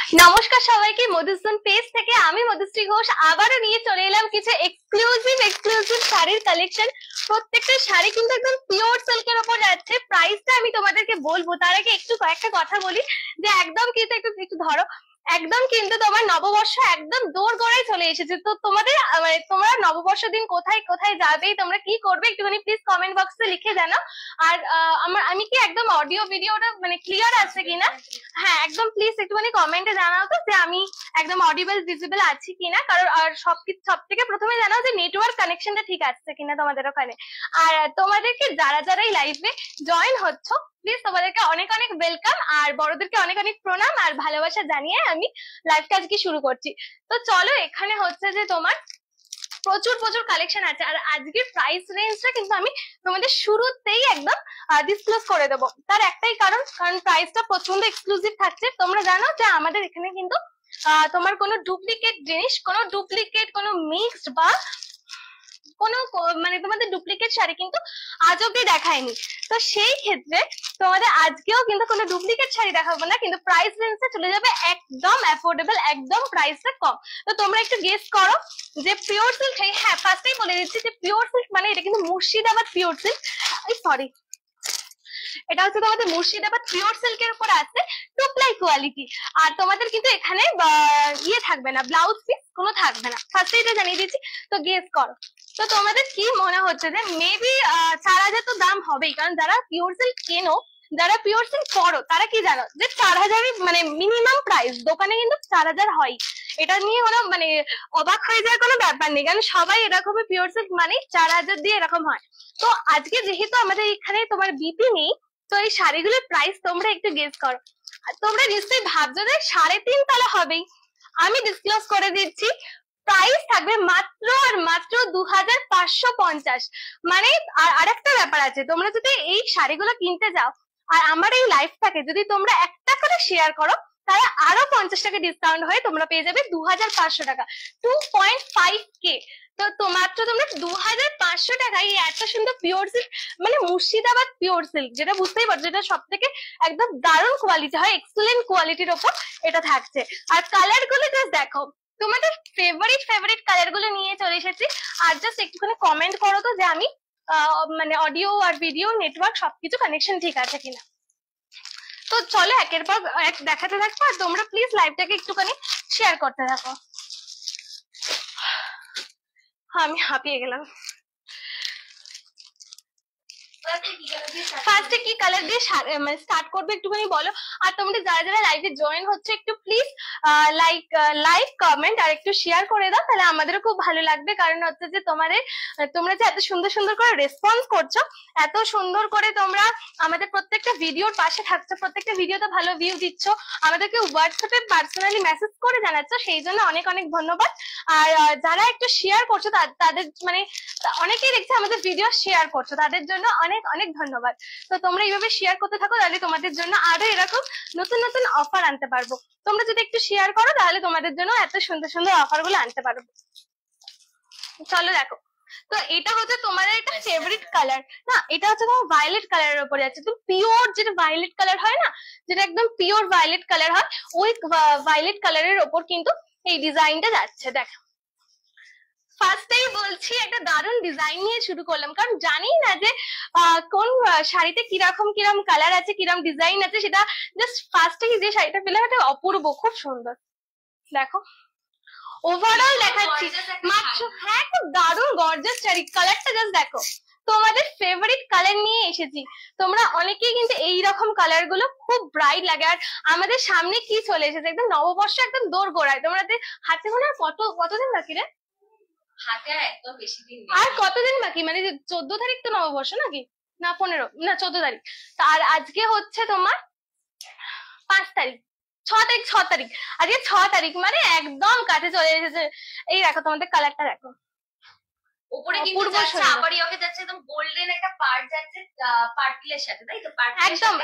নমস্কার সবাইকে, মধুসূদন পেজ থেকে আমি মধুশ্রী ঘোষ আবারও নিয়ে চলে এলাম কিছু এক্সক্লুসিভ শাড়ির কালেকশন। প্রত্যেকটা শাড়ি কিন্তু একদম পিওর সিল্কের উপর যাচ্ছে। প্রাইসটা আমি তোমাদেরকে বলবো, তার আগে একটু কয়েকটা কথা বলি যে একদম কিন্তু একটু ধরো, একদম কিন্তু তোমার নববর্ষ একদম দোরগোড়ায় চলে এসেছে। তো তোমাদের মানে তোমরা নববর্ষ দিন কোথায় কোথায় যাবে, তোমরা কি করবে একটুখানি প্লিজ কমেন্ট বক্সে লিখে জানাও। আর আমি কি একদম অডিও ভিডিওটা মানে ক্লিয়ার আছে কিনা, হ্যাঁ একদম প্লিজ একটুখানি কমেন্টে জানাও তো যে আমি একদম অডিবল ভিজিবল আছি কিনা। কারণ আর সব থেকে প্রথমে জানাও যে নেটওয়ার্ক কানেকশনটা ঠিক আছে কিনা তোমাদের ওখানে। আর তোমাদেরকে যারা যারা এই লাইভে জয়েন হচ্ছ প্লিজ তোমাদেরকে অনেক অনেক ওয়েলকাম, আর বড়দেরকে অনেক অনেক প্রণাম আর ভালোবাসা জানিয়ে আমি লাইভটা আজকে শুরু করছি। তো চলো, এখানে হচ্ছে যে তোমার প্রচুর কালেকশন আছে। আর আজকের প্রাইস রেঞ্জটা কিন্তু আমি তোমাদের শুরুতেই একদম ডিসক্লোজ করে দেবো। তার একটাই কারণ প্রাইসটা প্রচন্ড এক্সক্লুসিভ থাকছে। তোমরা জানো যে আমাদের এখানে কিন্তু তোমার কোনো ডুপ্লিকেট জিনিস, কোনো মিক্সড বা কোনো মানে তোমাদের ডুপ্লিকেট শাড়ি কিন্তু আজ অব্দি দেখায়নি। তো সেই ক্ষেত্রে তোমাদের আজকেও কিন্তু কোনো ডুপ্লিকেট শাড়ি দেখাবো না, কিন্তু প্রাইস রেঞ্জটা চলে যাবে একদম অ্যাফোর্ডেবল, একদম প্রাইসটা কম। তো তোমরা একটু গেস করো যে পিওর সিল্ক। হ্যাঁ ফার্স্টেই বলে দিচ্ছি যে পিওর সিল্ক মানে এটা কিন্তু মুর্শিদাবাদ পিওর সিল্ক, সরি এটা হচ্ছে তোমাদের মুর্শিদাবাদ পিওর সিল্কের উপর আছে টু প্লাই কোয়ালিটি। আর তোমাদের কিন্তু এখানে ইয়ে থাকবে না, ব্লাউজ পিস কোনো থাকবে না, ফার্স্টে এটা জানিয়ে দিচ্ছি। তো গেস করো, তো তোমাদের কি মনে হচ্ছে যে মেবি 4000 তো দাম হবেই, কারণ যারা পিওর সিল্ক কেনো, যারা পিওর সিল্ক করো তারা কি জানো যে 4000 মানে মিনিমাম প্রাইস, দোকানে কিন্তু 4000 হয়। এটা নিয়ে কোনো মানে অবাক হয়ে যাওয়ার কোনো ব্যাপার নেই, কারণ সবাই এরকমই পিওর সিল্ক মানে 4000 দিয়ে এরকম হয়। তো আজকে যেহেতু আমাদের এখানে তোমার বিপি নেই, তো এই শাড়িগুলোর প্রাইস তোমরা একটু গেস করো। তোমরা নিশ্চয়ই ভাবছো যে 3.5 তলা হবেই। আমি ডিসক্লোজ করে দিচ্ছি, প্রাইস থাকবে মাত্র আর মাত্র 2550। মানে আর একটা ব্যাপার আছে, তোমরা যদি এই শাড়িগুলো কিনতে যাও আর আমার এই লাইফটাকে যদি তোমরা একটা করে শেয়ার করো, তাহলে আরো 50 টাকা ডিসকাউন্ট হয়ে তোমরা পেয়ে যাবে 2500 টাকা, 2.5K। তো মাত্র তোমরা 2500 টাকায় এত সুন্দর পিওর সিল্ক মানে মুর্শিদাবাদ পিওর সিল্ক, যেটা বুঝতেই পারছো যেটা সব থেকে একদম দারুণ কোয়ালিটি হয়, এক্সেলেন্ট কোয়ালিটির ওপর এটা থাকছে। আর কালার গুলো জাস্ট দেখো, তোমাদের ফেভারিট কালার গুলো নিয়ে চলে এসেছি। আর জাস্ট একটুখানি কমেন্ট করো তো যে আমি মানে অডিও আর ভিডিও নেটওয়ার্ক সবকিছু কানেকশন ঠিক আছে কিনা। তো চলো একের পর এক দেখাতে থাকবো, আর তোমরা প্লিজ লাইভটাকে একটুখানি শেয়ার করতে থাকো। আমি হাঁপিয়ে গেলাম। ফার্স্টে কি কালার দিয়ে স্টার্ট করবে একটুখানি বলো। আর তোমরা যারা যারা লাইভে জয়েন হচ্ছে একটু প্লিজ লাইক কমেন্ট আর একটু শেয়ার করে দাও, তাহলে আমাদেরও খুব ভালো লাগবে। কারণ হচ্ছে যে তোমরা যে এত সুন্দর করে রেসপন্স করছো, এত সুন্দর করে তোমরা আমাদের প্রত্যেকটা ভিডিওর পাশে থাকছো, প্রত্যেকটা ভিডিওতে ভালো ভিউ দিচ্ছ, আমাদেরকে হোয়াটসঅ্যাপে পার্সোনালি মেসেজ করে জানাচ্ছ, সেই জন্য অনেক অনেক ধন্যবাদ। আর যারা একটু শেয়ার করছো তাদের মানে অনেকেই দেখছে আমাদের ভিডিও শেয়ার করছো, তাদের জন্য অনেক অনেক ধন্যবাদ। তো তোমরা এইভাবে শেয়ার করতে থাকো, তাহলে তোমাদের জন্য আরো এরকম নতুন নতুন অফার আনতে পারবো। তোমরা যদি একটু শেয়ার করো তাহলে তোমাদের জন্য এত সুন্দর অফার গুলো আনতে পারবো। চলো দেখো, তো এটা হচ্ছে তোমাদের একটা ফেভারিট কালার না, এটা হচ্ছে তোমার ভায়োলেট কালারের উপরে যাচ্ছে। তো পিওর যেটা ভায়োলেট কালার হয় না, যেটা একদম পিওর ভায়োলেট কালার হয়, ওই ভায়োলেট কালারের ওপর কিন্তু এই ডিজাইনটা যাচ্ছে। দেখো ফার্স্টেই বলছি একটা দারুণ ডিজাইন নিয়ে শুরু করলাম, কারণ জানি না যে কোন শাড়িতে কিরকম কালার আছে, কিরকম ডিজাইন আছে, সেটা জাস্ট ফার্স্টেই যে শাড়িটা পেলাম এটা অপূর্ব, খুব সুন্দর। দেখো ওভারঅল দেখাচ্ছি মাত্র, হ্যাঁ খুব দারুণ গর্জাস শাড়ি। কালারটা জাস্ট দেখো, তোমাদের ফেভারিট কালার নিয়ে এসেছি। তোমরা অনেকেই কিন্তু এইরকম কালার গুলো খুব ব্রাইট লাগে। আর আমাদের সামনে কি চলে এসেছে, একদম নববর্ষ একদম দোর গোড়ায়। তোমাদের হাতে মনে হয় কতদিন বাকি রে? হাতে একদম বেশি দিন আর কতদিন বাকি, মানে 14 তারিখ তো নববর্ষ নাকি, না 15 না 14 তারিখ। আর আজকে হচ্ছে তোমার 5 তারিখ, 6 তারিখ, আজকে 6 তারিখ, মানে একদম কাছে চলে এসেছে। এই দেখো তোমাদের কালারটা দেখো, উপরে কিন্তু যাচ্ছে আবারই ওকে যাচ্ছে একদম গোল্ডেন একটা পার্ট যাচ্ছে পার্পলের সাথে, তাই তো?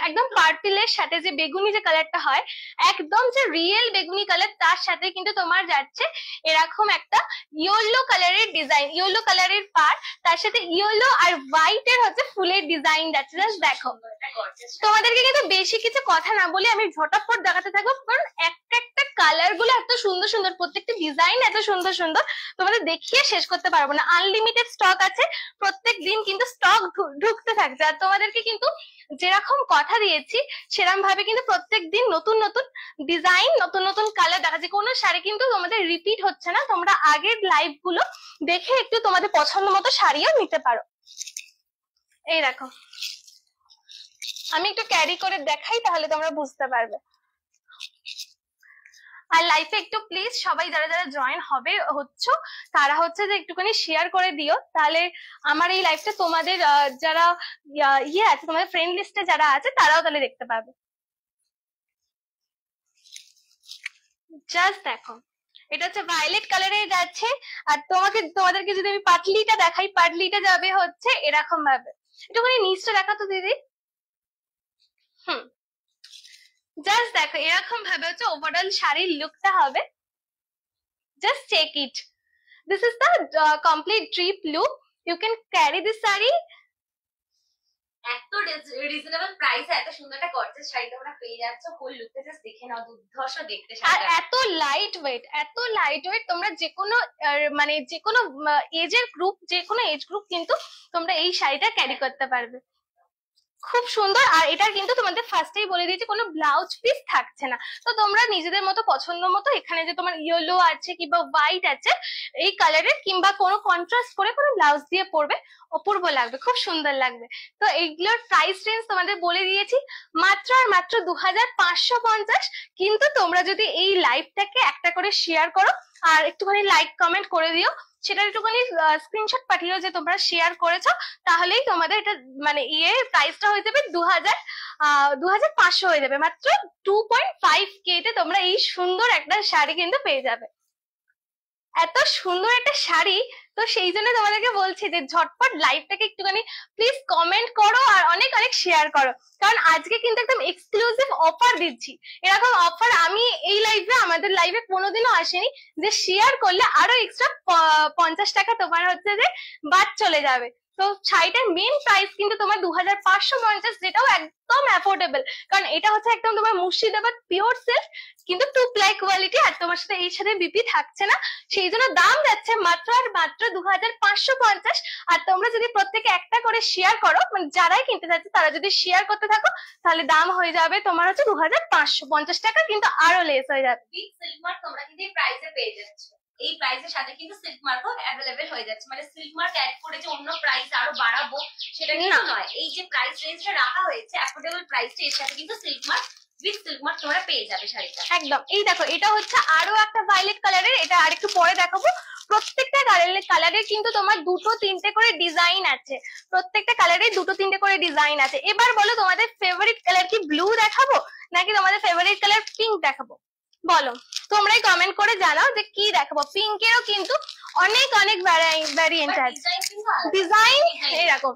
একদম পার্পলের সাথে যে বেগুনি যে কালারটা হয়, একদম যে রিয়েল বেগুনি কালার, তার সাথে কিন্তু তোমার যাচ্ছে এরকম একটা ইয়েলো কালারের ডিজাইন, ইয়েলো কালারের পার্ট, তার সাথে ইয়েলো আর হোয়াইট এর হচ্ছে ফুলের ডিজাইন যাচ্ছে। জাস্ট দেখো, তোমাদেরকে কিন্তু বেশি কিছু কথা না বলে আমি ঝটাফট দেখাতে থাকবো, কারণ একটা সুন্দর সুন্দর, প্রত্যেকটা ডিজাইন এত সুন্দর সুন্দর, তোমাদের দেখিয়ে শেষ করতে পারবো না। আনলিমিটেড স্টক আছে, প্রত্যেক দিন কিন্তু স্টক ঢুকতে থাকছে। আর তোমাদেরকে কিন্তু যেরকম কথা দিয়েছি সেরকম ভাবে কিন্তু প্রত্যেক দিন নতুন নতুন ডিজাইন, নতুন নতুন কালার দেখাচ্ছি। কোনো শাড়ি কিন্তু তোমাদের রিপিট হচ্ছে না, তোমরা আগের লাইভ গুলো দেখে একটু তোমাদের পছন্দ মতো শাড়িও নিতে পারো। এই দেখো, আমি একটু ক্যারি করে দেখাই, তাহলে তোমরা বুঝতে পারবে। আর লাইফে একটু প্লিজ সবাই যারা যারা জয়েন হবে হচ্ছে, তারা হচ্ছে যে একটুখানি শেয়ার করে দিও, তাহলে আমার এই লাইফটা তোমাদের যারা ইয়ে আছে, তোমাদের ফ্রেন্ড লিস্টে যারা আছে তারাও তাহলে দেখতে পাবে। জাস্ট দেখো, এটা হচ্ছে ভায়োলেট কালারে যাচ্ছে। আর তোমাদেরকে যদি আমি পাটলিটা দেখাই, পাটলিটা যাবে হচ্ছে এরকম ভাবে। একটুখানি নিচটা দেখাতো দিদি। জাস্ট দেখো, এরকম ভাবে হচ্ছে ওভারঅল শাড়ির লুকটা হবে। Just check it, this is the complete drip look. You can carry this sari. এত রিজনেবল প্রাইসে এত সুন্দর একটা গর্জিয়াস শাড়ি তোমরা পেয়ে যাচ্ছ। ফুল লুকটা জাস্ট দেখে নাও, দুর্ধর্ষ দেখতে আর শাড়িটা। এত লাইট ওয়েট, এত লাইট ওয়েট, তোমরা যে কোনো মানে যে কোনো এজের গ্রুপ, যে কোনো এজ গ্রুপ কিন্তু তোমরা এই শাড়িটা ক্যারি করতে পারবে। খুব সুন্দর। আর এটা কিন্তু তোমাদের ফার্স্টেই বলে দিয়েছি, কোনো ব্লাউজ পিস থাকছে না। তো তোমরা নিজেদের মতো পছন্দ মতো, এখানে যে তোমার ইয়েলো আছে কিংবা হোয়াইট আছে এই কালারের, কিংবা কোনো কন্ট্রাস্ট করে কোনো ব্লাউজ দিয়ে পরবে, অপূর্ব লাগবে, খুব সুন্দর লাগবে। তো এইগুলোর প্রাইস রেঞ্জ তোমাদের বলে দিয়েছি, মাত্র আর মাত্র 2550। কিন্তু তোমরা যদি এই লাইভটাকে একটা করে শেয়ার করো আর একটুখানি লাইক কমেন্ট করে দিও, সেটা একটুখানি স্ক্রিনশট পাঠিও যে তোমরা শেয়ার করেছো, তাহলেই তোমাদের এটা মানে প্রাইসটা হয়ে যাবে 2500 হয়ে যাবে। মাত্র 2.5K তে তোমরা এই সুন্দর একটা শাড়ি কিন্তু পেয়ে যাবে। এত সুন্দর একটা শাড়ি, তো সেই জন্য তোমাদেরকে বলছি যে ঝটপট লাইভটাকে একটুখানি প্লিজ কমেন্ট করো আর অনেক অনেক শেয়ার করো, কারণ আজকে কিন্তু একদম এক্সক্লুসিভ অফার দিচ্ছি। এরকম অফার আমি এই লাইভে, আমাদের লাইভে কোনোদিনও আসেনি, যে শেয়ার করলে আরো এক্সট্রা 50 টাকা তোমার হচ্ছে যে বাদ চলে যাবে। তো শাড়িটার মেন প্রাইস কিন্তু তোমার 2550, যেটাও একদম অ্যাফোর্ডেবল, কারণ এটা হচ্ছে একদম তোমার মুর্শিদাবাদ পিওর সিল্ক, কিন্তু 2 প্লাই কোয়ালিটি, আর তোমার সাথে এই সাথে বিপি থাকছে না, সেই জন্য দাম যাচ্ছে মাত্র আর মাত্র 2550। আর তোমরা যদি প্রত্যেকে একটা করে শেয়ার করো, মানে যারাই কিনতে চাচ্ছে তারা যদি শেয়ার করতে থাকো, তাহলে দাম হয়ে যাবে তোমার হচ্ছে 2550 টাকা, কিন্তু আরো লেস হয়ে যাবে। উইথ সিল্ক মার্ক তোমরা কিন্তু এই প্রাইসে পেয়ে যাচ্ছ। এই প্রাইসের সাথে কিন্তু সিল্ক মার্কও অ্যাভেলেবেল হয়ে যাচ্ছে। মানে সিল্ক মার্ক অ্যাড করে যে অন্য প্রাইস আরো বাড়াবো সেটা কিন্তু নয়। এই যে প্রাইস রেঞ্জটা রাখা হয়েছে অ্যাফোর্ডেবল প্রাইসটা, এর সাথে কিন্তু silk mark, with silk mark তোমরা পেয়ে যাবে শাড়িটা। একদম। এই দেখো, এটা হচ্ছে আরো একটা ভায়োলেট কালারের, এটা আরেকটু পরে দেখাবো। প্রত্যেকটা কালারের কিন্তু তোমার 2-3টে করে ডিজাইন আছে, প্রত্যেকটা কালারে 2-3টে করে ডিজাইন আছে। এবার বলো তোমাদের ফেভারিট কালার কি ব্লু দেখাবো নাকি তোমাদের ফেভারিট কালার পিঙ্ক দেখাবো? বলো, তোমরাই কমেন্ট করে জানাও যে কি দেখাবো। পিঙ্কেরও কিন্তু অনেক অনেক ভ্যারিয়েন্ট আছে, ডিজাইন এরকম,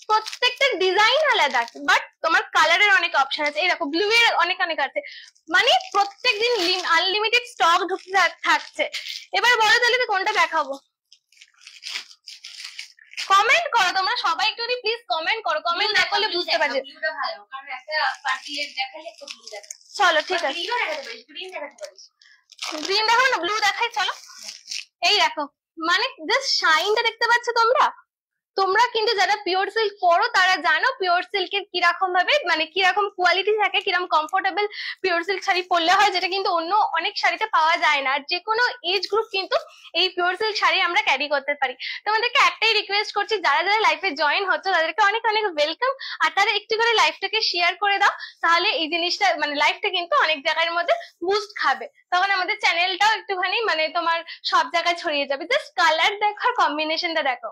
প্রত্যেকটা ডিজাইন আলাদা, বাট তোমার কালারের অনেক অপশন আছে। এই দেখো, ব্লু এর অনেক অনেক আছে, মানে প্রত্যেকদিন আনলিমিটেড স্টক ঢুকতে থাকছে। এবার বলো তাহলে কোনটা দেখাবো? কমেন্ট করো তোমরা সবাই, একটু প্লিজ কমেন্ট করো, কমেন্ট না করলে বুঝতে পারবে। ব্লুটা ভালো, কারণ একটা পার্টিলের দেখালে একটু ব্লু দেখা। চলো ঠিক আছে, গ্রিনও দেখাতে পারিস, গ্রিন দেখাতে পারিস। গ্রিন দেখো না, ব্লু দেখাই চলো। এই দেখো, মানে জাস্ট শাইনটা দেখতে পাচ্ছ তোমরা? তোমরা কিন্তু যারা পিওর সিল্ক পরো তারা জানো পিওর সিল্কের কিরকম ভাবে, মানে কিরকম কোয়ালিটি থাকে, কিরকম কমফোর্টেবল পিওর সিল্ক শাড়ি পরলে হয়, যেটা কিন্তু অন্য অনেক শাড়িতে পাওয়া যায় না। আর যে কোনো এজ গ্রুপ কিন্তু এই পিওর সিল্ক শাড়ি আমরা ক্যারি করতে পারি। তোমাদেরকে একটাই রিকোয়েস্ট করছি, যারা যারা লাইফে জয়েন হচ্ছে তাদেরকে অনেক অনেক ওয়েলকাম, আর তারা একটু করে লাইফটাকে শেয়ার করে দাও, তাহলে এই জিনিসটা মানে লাইফটা কিন্তু অনেক জায়গার মধ্যে বুস্ট খাবে, তখন আমাদের চ্যানেলটাও একটুখানি মানে তোমার সব জায়গায় ছড়িয়ে যাবে। জাস্ট কালার দেখো আর কম্বিনেশনটা দেখো।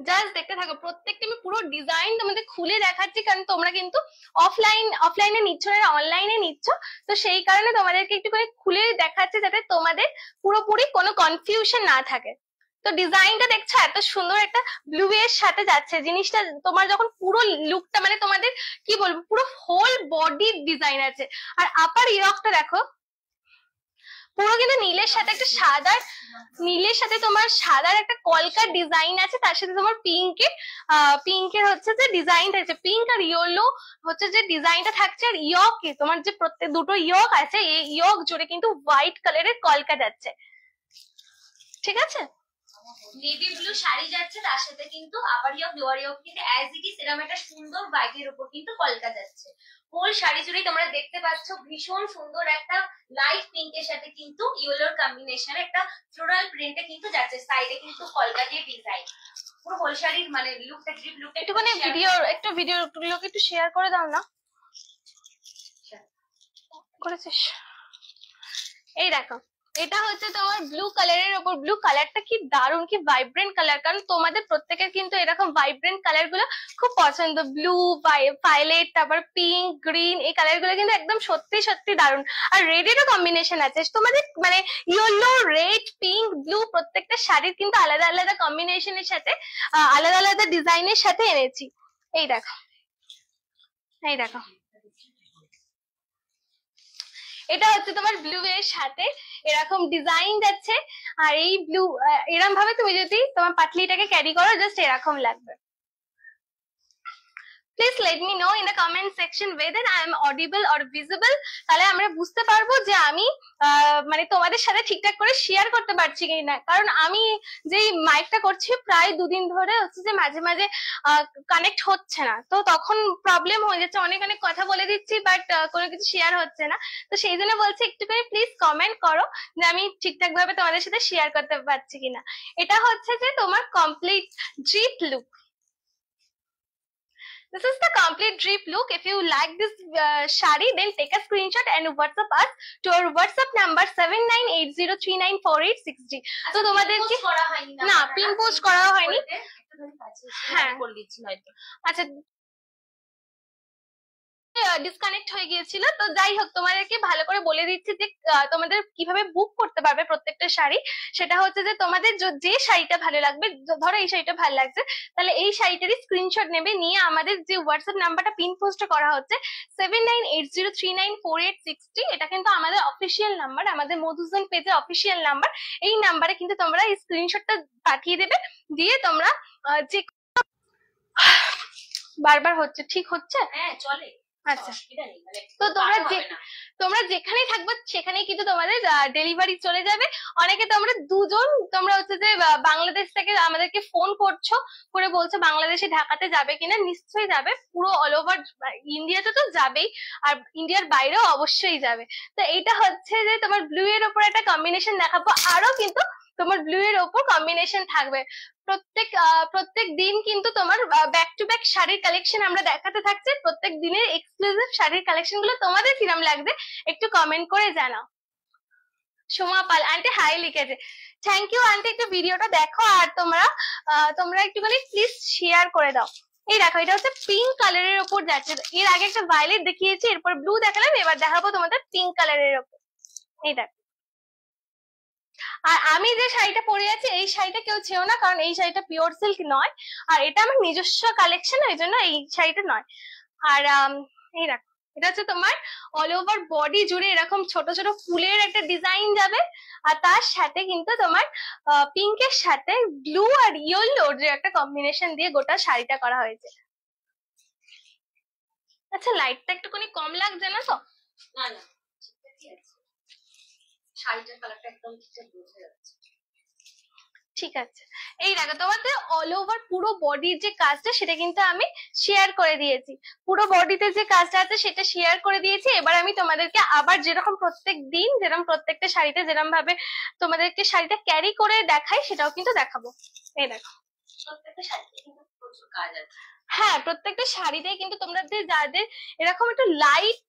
জাস্ট দেখতে থাকো, প্রত্যেকটা আমি পুরো ডিজাইন তোমাদের খুলে দেখাচ্ছি, কারণ তোমরা কিন্তু অফলাইনে নিচ্ছ না, অনলাইনে নিচ্ছ, তো সেই কারণে তোমাদেরকে একটু করে খুলে দেখাচ্ছি, যাতে তোমাদের পুরোপুরি কোনো কনফিউশন না থাকে। তো ডিজাইনটা দেখছো, এত সুন্দর একটা ব্লু এর সাথে যাচ্ছে জিনিসটা। তোমার যখন পুরো লুকটা মানে তোমাদের কি বলবো, পুরো হোল বডি ডিজাইন আছে। আর আপার ইয়কটা দেখো, পুরো কিন্তু নীলের সাথে একটা নীলের সাথে তোমার সাদার একটা কলকার ডিজাইন আছে, তার সাথে তোমার পিঙ্কের হচ্ছে যে ডিজাইনটা আছে, পিঙ্ক আর ইয়েলো হচ্ছে যে ডিজাইনটা থাকছে, আর ইয়কে তোমার যে প্রত্যেক দুটো ইয়ক আছে এই ইয়ক জুড়ে কিন্তু হোয়াইট কালারের কলকা যাচ্ছে, ঠিক আছে। নেভি ব্লু শাড়ি যাচ্ছে, তার সাথে কিন্তু আপার ইয়ক লোয়ার ইয়ক কিন্তু অ্যাজ ইট ইজ এরকম একটা সুন্দর বাইকের উপর কিন্তু কলকা যাচ্ছে। হোল শাড়ি জুড়েই তোমরা দেখতে পাচ্ছ ভীষণ সুন্দর একটা লাইট পিঙ্কের সাথে কিন্তু ইয়েলোর কম্বিনেশন একটা ফ্লোরাল প্রিন্টে কিন্তু যাচ্ছে, সাইডে কিন্তু কলকা দিয়ে ডিজাইন। পুরো হোল শাড়ির মানে লুকটা ড্রিপ লুকটা একটুখানি ভিডিওগুলোকে একটু শেয়ার করে দাও না, করেছিস? এই দেখো এটা হচ্ছে তোমার ব্লু কালারের উপর, ব্লু কালারটা কি দারুণ, কি ভাইব্রেন্ট কালার, কারণ তোমাদের প্রত্যেকের কিন্তু এরকম ভাইব্রেন্ট কালার গুলো খুব পছন্দ, ব্লু, ভায়োলেট, তারপর পিঙ্ক, গ্রিন, এই কালার গুলো কিন্তু একদম সত্যি সত্যি দারুণ। আর রেডেরও কম্বিনেশন আছে তোমাদের, মানে ইয়েলো, রেড, পিঙ্ক, ব্লু প্রত্যেকটা শাড়ির কিন্তু আলাদা আলাদা কম্বিনেশনের সাথে আলাদা আলাদা ডিজাইনের সাথে এনেছি। এই দেখো, এই দেখো এটা হচ্ছে তোমার ব্লু এর সাথে এরকম ডিজাইন যাচ্ছে, আর এই ব্লু এরকম ভাবে তুমি যদি তোমার পাটলিটাকে ক্যারি করো জাস্ট এরকম লাগবে। Please let me no in the comment section whether I am audible or visible, তাহলে আমরা বুঝতে পারবো যে আমি মানে তোমাদের সাথে ঠিকঠাক করে শেয়ার করতে পারছি কি না, কারণ আমি যেই মাইকটা করছি প্রায় 2 দিন ধরে হচ্ছে যে মাঝে মাঝে কানেক্ট হচ্ছে না, তো তখন প্রবলেম হয়ে যাচ্ছে, অনেক অনেক কথা বলে দিচ্ছি বাট কোনো কিছু শেয়ার হচ্ছে না, তো সেই জন্য বলছি একটুখানি প্লিজ কমেন্ট করো যে আমি ঠিকঠাক ভাবে তোমাদের সাথে শেয়ার করতে পারছি কিনা। এটা হচ্ছে যে তোমার complete drip look. This is the complete drip look. If you like this shari, then take a screenshot and WhatsApp us to our WhatsApp number 7980394860. তো তোমাদেরকে করা হয়নি না, পিন পোস্ট করা হয়নি। হ্যাঁ করে দিচ্ছি হয়তো। আচ্ছা, ডিসকানেক্ট হয়ে গিয়েছিল, তো যাই হোক তোমাদেরকে ভালো করে বলে দিচ্ছি যে তোমাদের কিভাবে বুক করতে পারবে প্রত্যেকটা শাড়ি। সেটা হচ্ছে যে তোমাদের যে শাড়িটা ভালো লাগবে, ধরো এই শাড়িটা ভালো লাগছে, তাহলে এই শাড়িটারই স্ক্রিনশট নেবে, নিয়ে আমাদের যে হোয়াটসঅ্যাপ নাম্বারটা পিন পোস্ট করা হচ্ছে 7980394860, এটা কিন্তু আমাদের অফিসিয়াল নাম্বার, আমাদের মধুসূদন পেজের অফিসিয়াল নাম্বার। এই নাম্বারে কিন্তু তোমরা এই স্ক্রিনশটটা পাঠিয়ে দেবে, দিয়ে তোমরা যে বারবার হচ্ছে, ঠিক হচ্ছে? হ্যাঁ চলে। আচ্ছা, তো তোমরা যেখানেই থাকবে সেখানেই কিন্তু তোমাদের ডেলিভারি চলে যাবে। অনেকে তোমরা হচ্ছে যে বাংলাদেশ থেকে আমাদেরকে ফোন করছো, করে বলছো বাংলাদেশে ঢাকাতে যাবে কিনা, নিশ্চয়ই যাবে, পুরো অল ওভার ইন্ডিয়াতে তো যাবেই, আর ইন্ডিয়ার বাইরেও অবশ্যই যাবে। তো এইটা হচ্ছে যে তোমার ব্লু এর ওপর একটা কম্বিনেশন দেখাবো, আরো কিন্তু তোমার ব্লু এর ওপর কম্বিনেশন থাকবে। প্রত্যেক দিন কিন্তু তোমার ব্যাক টু ব্যাক শাড়ির কালেকশন আমরা দেখাতে থাকছি। প্রত্যেক দিনের এক্সক্লুসিভ শাড়ির কালেকশন গুলো তোমাদের কিরম লাগবে একটু কমেন্ট করে জানাও। সোমা পাল আন্টি হাই লিখেছে, থ্যাংক ইউ আন্টি, একটু ভিডিওটা দেখো, আর তোমরা একটুখানি প্লিজ শেয়ার করে দাও। এই দেখো এটা হচ্ছে পিঙ্ক কালারের ওপর যাচ্ছে, এর আগে একটা ভায়োলেট দেখিয়েছি, এরপর ব্লু দেখালাম, এবার দেখাবো তোমাদের পিঙ্ক কালারের ওপর। এই দেখো, আর আমি যে শাড়িটা পরে আছি এই শাড়িটা কেউ ছেও না, কারণ এই শাড়িটা পিওর সিল্ক নয়, আর এটা আমার নিজস্ব কালেকশন, ওই জন্য এই শাড়িটা নয়। আর এই দেখো এটা হচ্ছে তোমার অল ওভার বডি জুড়ে এরকম ছোট ছোট ফুলের একটা ডিজাইন যাবে, আর তার সাথে কিন্তু তোমার পিঙ্কের সাথে ব্লু আর ইয়েলোর যে একটা কম্বিনেশন দিয়ে গোটা শাড়িটা করা হয়েছে। আচ্ছা, লাইটটা একটুখানি কম লাগছে না তো? না না, ঠিকই আছে, শাড়িটার কালারটা একদম ঠিকঠাক বোঝা যাচ্ছে। ঠিক আছে, এই দেখো তোমাদের অল ওভার পুরো বডির যে কাজটা সেটা কিন্তু আমি শেয়ার করে দিয়েছি, পুরো বডিতে যে কাজটা আছে সেটা শেয়ার করে দিয়েছি। এবার আমি তোমাদেরকে আবার যেরকম প্রত্যেক দিন যেরকম প্রত্যেকটা শাড়িতে যেরকম ভাবে তোমাদেরকে শাড়িটা ক্যারি করে দেখাই সেটাও কিন্তু দেখাবো। এই দেখো প্রত্যেকটা শাড়িতে কিন্তু প্রচুর কাজ আছে। হ্যাঁ, প্রত্যেকটা শাড়িতে কিন্তু তোমরা যাদের এরকম একটু লাইট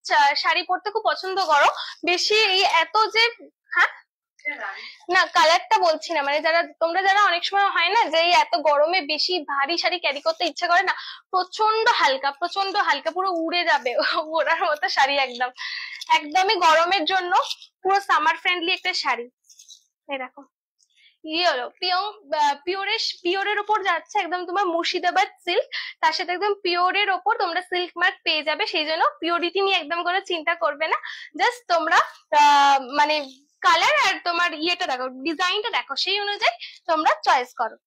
শাড়ি পরতে খুব পছন্দ করো, বেশি এই এত যে, হ্যাঁ না কালারটা বলছি না, মানে যারা অনেক সময় হয় না যে এত গরমে বেশি ভারী শাড়ি ক্যারি করতে ইচ্ছা করে না, প্রচন্ড হালকা পুরো উড়ে যাবে ওড়ার মতো শাড়ি, একদমই গরমের জন্য পুরো সামার ফ্রেন্ডলি একটা শাড়ি। এই দেখো ইয়েলো পিওরের উপর যাচ্ছে, একদম তোমার মুর্শিদাবাদ সিল্ক, তার সাথে একদম পিওরের ওপর তোমরা সিল্ক মার্ক পেয়ে যাবে, সেই জন্য পিওরিটি নিয়ে একদম কোনো চিন্তা করবে না। জাস্ট তোমরা মানে কালার আর তোমার ইয়েটা দেখো, ডিজাইনটা দেখো, সেই অনুযায়ী তোমরা চয়েস করো।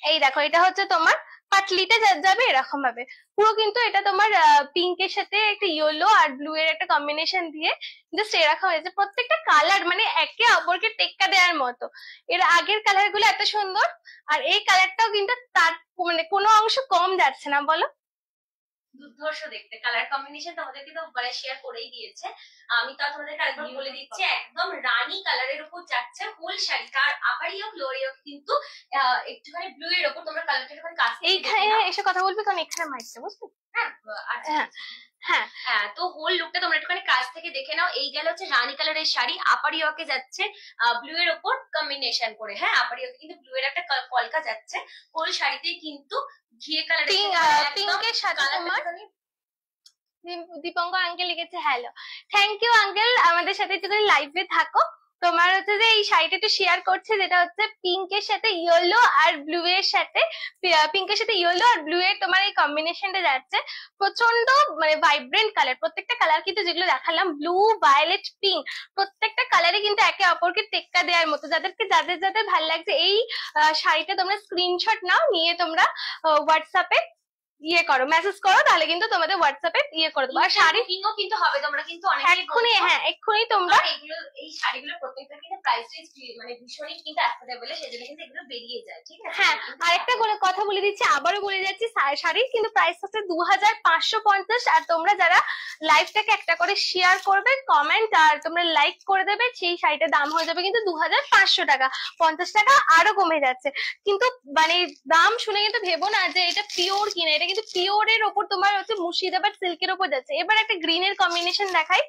এই দেখো, এটা হচ্ছে তোমার পাটলিটা যাবে এরকম ভাবে পুরো, কিন্তু এটা তোমার পিঙ্কের সাথে একটা ইয়েলো আর ব্লু এর একটা কম্বিনেশন দিয়ে জাস্ট এরকম হয়েছে। প্রত্যেকটা কালার মানে একে অপরকে টেক্কা দেওয়ার মতো। এর আগের কালার গুলো এত সুন্দর, আর এই কালারটাও কিন্তু তার মানে কোনো অংশ কম যাচ্ছে না, বলো? দুর্ধর্ষ দেখতে। কালার কম্বিনেশন তোমাদেরকে তো মানে শেয়ার করেই দিয়েছে, আমি তো তোমাদেরকে আরেকবার বলে দিচ্ছি, একদম রানী কালারের উপর যাচ্ছে হোল শাড়ি। তার আপার ইয়োক লোয়ার ইয়োক কিন্তু একটুখানি ব্লু এর উপর। তোমরা কালারটা একটুখানি কাছ থেকে এইখানে এসে কথা বলবি, কারণ এখানে মাইকটা, বুঝলি? হ্যাঁ আচ্ছা হ্যাঁ হ্যাঁ, তো হোল লুকটা তোমরা একটুখানি কাছ থেকে দেখে নাও। এই গেল হচ্ছে রানী কালারের শাড়ি, আপার ইয়োকে যাচ্ছে ব্লু এর উপর কম্বিনেশন করে। হ্যাঁ, আপার ইয়োকে কিন্তু ব্লু এর একটা কলকা যাচ্ছে, হোল শাড়িতে কিন্তু ঘিয়ে কালারের পিঙ্কের সাথে তোমার দীপঙ্কর আঙ্কেল লিখেছে হ্যালো, থ্যাংক ইউ আঙ্কেল, আমাদের সাথে একটু লাইভে থাকো। তোমার হচ্ছে যে এই শাড়িটা একটু শেয়ার করছে, যেটা হচ্ছে পিঙ্কের সাথে ইয়েলো আর ব্লু এর সাথে, পিঙ্কের সাথে ইয়েলো আর ব্লু এর তোমার এই কম্বিনেশনটা যাচ্ছে। প্রচন্ড মানে ভাইব্রেন্ট কালার, প্রত্যেকটা কালার কিন্তু যেগুলো দেখালাম ব্লু, ভায়োলেট, পিঙ্ক, প্রত্যেকটা কালারে কিন্তু একে অপরকে টেক্কা দেওয়ার মতো। যাদের যাদের ভালো লাগছে এই শাড়িটা, তোমরা স্ক্রিনশট নাও, নিয়ে তোমরা হোয়াটসঅ্যাপে ইয়ে করো, মেসেজ করো, তাহলে কিন্তু তোমাদের হোয়াটসঅ্যাপে ইয়ে করে দেবো। আর শাড়ি কিন্তু হবে, তোমরা কিন্তু এক্ষুনি, হ্যাঁ এক্ষুনি তোমরা এগুলো, এই শাড়িগুলো প্রত্যেকটা কিন্তু প্রাইস রেঞ্জ মানে ভীষণই কিন্তু অ্যাফোর্ডেবল, সেজন্য কিন্তু এগুলো বেরিয়ে যায়, ঠিক আছে? হ্যাঁ, আরেকটা করে কথা বলে দিচ্ছি, আবারও বলে যাচ্ছি, শাড়ির কিন্তু প্রাইস হচ্ছে 2550। আর তোমরা যারা লাইভটাকে একটা করে শেয়ার করবে, কমেন্ট আর তোমরা লাইক করে দেবে, সেই শাড়িটার দাম হয়ে যাবে কিন্তু 2500 টাকা। 50 টাকা আরো কমে যাচ্ছে, কিন্তু মানে দাম শুনে কিন্তু ভেবো না যে এটা পিওর কিনা, এটা কিন্তু পিওর এর ওপর তোমার হচ্ছে মুর্শিদাবাদ সিল্কের ওপর যাচ্ছে। এবার একটা গ্রিন এর কম্বিনেশন দেখাই।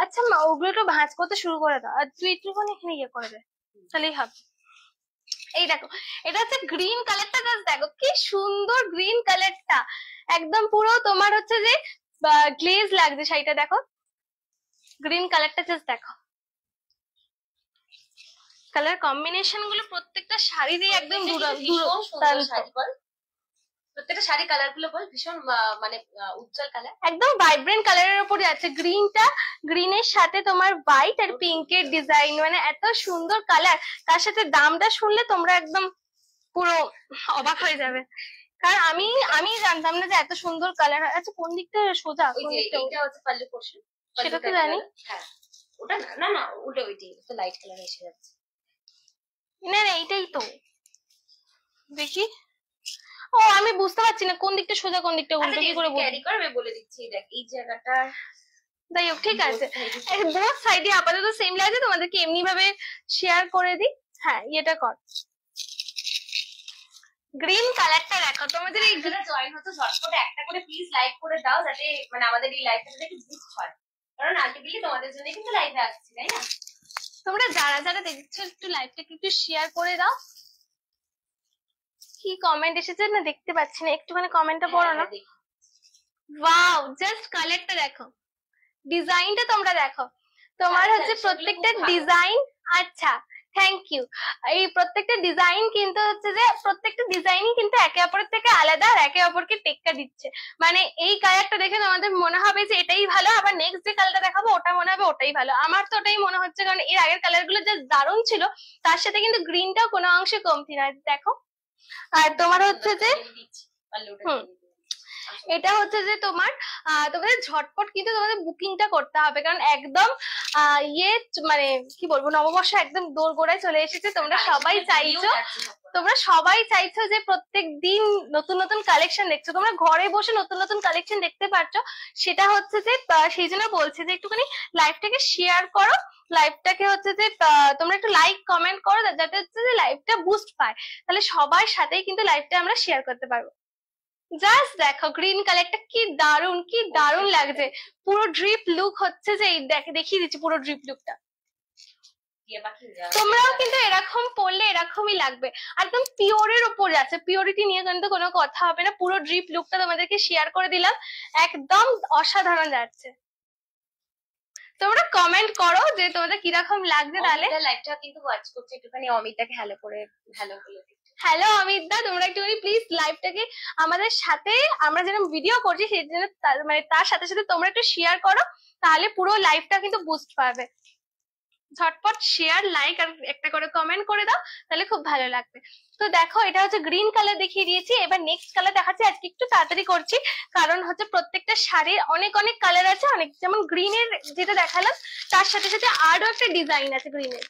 আচ্ছা ওগুলো একটু ভাঁজ করতে শুরু করে দাও, আর তুই একটুখানি এখানে ইয়ে করে দে, তাহলেই হবে। এই দেখো, এটা হচ্ছে গ্রিন কালারটা, জাস্ট দেখো কি সুন্দর গ্রিন কালারটা, একদম পুরো তোমার হচ্ছে যে গ্লেজ লাগছে শাড়িটা। দেখো গ্রিন কালারটা, জাস্ট দেখো কালার কম্বিনেশন গুলো প্রত্যেকটা শাড়িরই একদম প্রত্যেকটা শাড়ি কালার গুলো বল ভীষণ মানে উজ্জ্বল কালার, একদম ভাইব্রেন্ট কালারের উপর যাচ্ছে। গ্রিনটা, গ্রিনের সাথে তোমার হোয়াইট আর পিঙ্কের ডিজাইন, মানে এত সুন্দর কালার। তার সাথে দামটা শুনলে তোমরা একদম পুরো অবাক হয়ে যাবে, কারণ আমি জানতাম না যে এত সুন্দর কালার। আচ্ছা কোন দিকটা সোজা, এটা হচ্ছে পাল্লু পোর্শন, সেটা তো জানি। হ্যাঁ ওটা না না ওটা ওইটাই তো লাইট কালার এসে যাচ্ছে। না না এইটাই তো, দেখি। ও আমি বুঝতে পারছি না কোন দিকটা সোজা কোন দিকটা উল্টো, কি করে ক্যারি করবে বলে দিচ্ছি। দেখ এই জায়গাটা, যাই হোক ঠিক আছে, বোথ সাইডে আপাতত সেম লাগছে, তোমাদেরকে এমনি ভাবে শেয়ার করে দিই। হ্যাঁ এটা কর, গ্রিন কালারটা দেখো। তোমাদের এই জয়েন হতে ঝটপট একটা করে প্লিজ লাইক করে দাও, যাতে মানে আমাদের এই লাইভটা একটু বুস্ট হয়, কারণ আলটিমেটলি তোমাদের জন্য কিন্তু লাইভে আসছি, তাই না? তোমরা যারা যারা দেখছো একটু লাইভটাকে একটু শেয়ার করে দাও। কি কমেন্ট এসেছে না দেখতে পাচ্ছি না, একটুখানি কমেন্টটা পড়ো না। ওয়াও, জাস্ট কালারটা দেখো, ডিজাইনটা তোমরা দেখো, তোমার হচ্ছে প্রত্যেকটা ডিজাইন। আচ্ছা থ্যাংক ইউ। এই প্রত্যেকটা ডিজাইন কিন্তু হচ্ছে যে প্রত্যেকটা ডিজাইনই কিন্তু একে অপরের থেকে আলাদা, আর একে অপরকে টেক্কা দিচ্ছে। মানে এই কালারটা দেখে তোমাদের মনে হবে যে এটাই ভালো, আবার নেক্সট যে কালারটা দেখাবো ওটা মনে হবে ওটাই ভালো। আমার তো ওটাই মনে হচ্ছে, কারণ এর আগের কালার গুলো যে দারুণ ছিল, তার সাথে কিন্তু গ্রিনটাও কোনো অংশে কমতি না, দেখো। আর তোমার হচ্ছে যে এটা হচ্ছে যে তোমার তোমাদের ঝটপট কিন্তু তোমাদের বুকিংটা করতে হবে, কারণ একদম ইয়ে মানে কি বলবো, নববর্ষ একদম দোরগোড়ায় চলে এসেছে। তোমরা সবাই চাইছো যে প্রত্যেক দিন নতুন নতুন কালেকশন দেখছো, তোমরা ঘরে বসে নতুন নতুন কালেকশন দেখতে পারছো। সেটা হচ্ছে যে সেই জন্য বলছে যে একটুখানি লাইভটাকে শেয়ার করো, লাইভটাকে হচ্ছে যে তোমরা একটু লাইক কমেন্ট করো, যাতে হচ্ছে যে লাইভটা বুস্ট পায়, তাহলে সবার সাথেই কিন্তু লাইভটা আমরা শেয়ার করতে পারবো। জাস্ট দেখো গ্রিন কালারটা কি দারুণ লাগছে, পুরো ড্রিপ লুক হচ্ছে যে দেখিয়ে দিচ্ছি পুরো ড্রিপ লুকটা। তোমরাও কিন্তু এরকম পরলে এরকমই লাগবে, একদম পিওরের উপর যাচ্ছে, পিওরিটি নিয়ে কিন্তু কোনো কথা হবে না। পুরো ড্রিপ লুকটা তোমাদেরকে শেয়ার করে দিলাম, একদম অসাধারণ যাচ্ছে। তোমরা কমেন্ট করো যে তোমাদের কিরকম লাগছে, তাহলে লাইভটা কিন্তু ওয়াচ করছে, একটুখানি অমিতাকে হ্যালো করে হ্যালো বলে। হ্যালো অমিত দা, তোমরা একটুখানি প্লিজ লাইভটাকে আমাদের সাথে, আমরা যেরকম ভিডিও করছি সেই জন্য মানে তার সাথে সাথে তোমরা একটু শেয়ার করো, তাহলে পুরো লাইভটা কিন্তু বুস্ট পাবে। ঝটপট শেয়ার, লাইক আর একটা করে কমেন্ট করে দাও, তাহলে খুব ভালো লাগবে। তো দেখো এটা হচ্ছে গ্রিন কালার দেখিয়ে দিয়েছি, এবার নেক্সট কালার দেখাচ্ছি। আজকে একটু তাড়াতাড়ি করছি, কারণ হচ্ছে প্রত্যেকটা শাড়ির অনেক অনেক কালার আছে। অনেক, যেমন গ্রিনের যেটা দেখালাম তার সাথে সাথে আরো একটা ডিজাইন আছে গ্রিনের।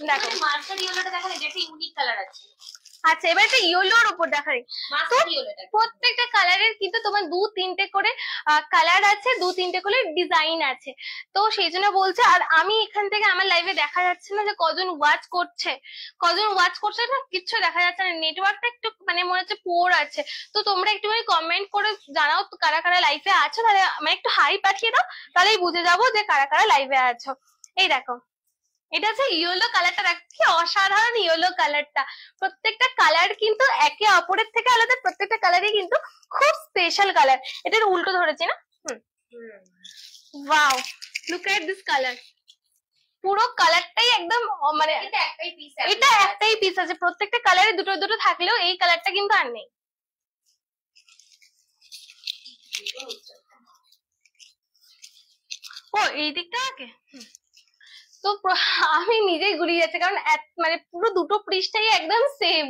দেখো মাস্টার ইয়েলোটা দেখালে, যেটা ইউনিক কালার আছে। আচ্ছা, এবার একটা ইয়েলোর উপর দেখাই। মাস্টার ইয়েলোটা প্রত্যেকটা কালারের কিন্তু তোমার 2-3টে করে কালার আছে, 2-3টে করে ডিজাইন আছে। তো সেই জন্য বলছে, আর আমি এখান থেকে আমার লাইভে দেখা যাচ্ছে না যে কজন ওয়াচ করছে না, কিচ্ছু দেখা যাচ্ছে না। নেটওয়ার্কটা একটু মানে মনে হচ্ছে পুয়ার আছে। তো তোমরা একটুখানি কমেন্ট করে জানাও কারা কারা লাইভে আছো, তাহলে আমার একটু হাই পাঠিয়ে দাও, তাহলেই বুঝে যাবো যে কারা কারা লাইভে আছো। এই দেখো এটা হচ্ছে ইয়েলো কালারটা, দেখো কি অসাধারণ ইয়েলো কালারটা। প্রত্যেকটা কালার কিন্তু একে অপরের থেকে আলাদা, প্রত্যেকটা কালারই কিন্তু খুব স্পেশাল কালার। এটার উল্টো ধরেছি না? Wow, look at this colour. পুরো কালারটাই একদম মানে এটা একটাই পিস আছে। প্রত্যেকটা কালারে দুটো দুটো থাকলেও এই কালারটা কিন্তু আর নেই। ও এই দিকটা আগে। তো আমি নিজেই গুলিয়ে যাচ্ছে, কারণ মানে পুরো দুটো পৃষ্ঠাই একদম সেম,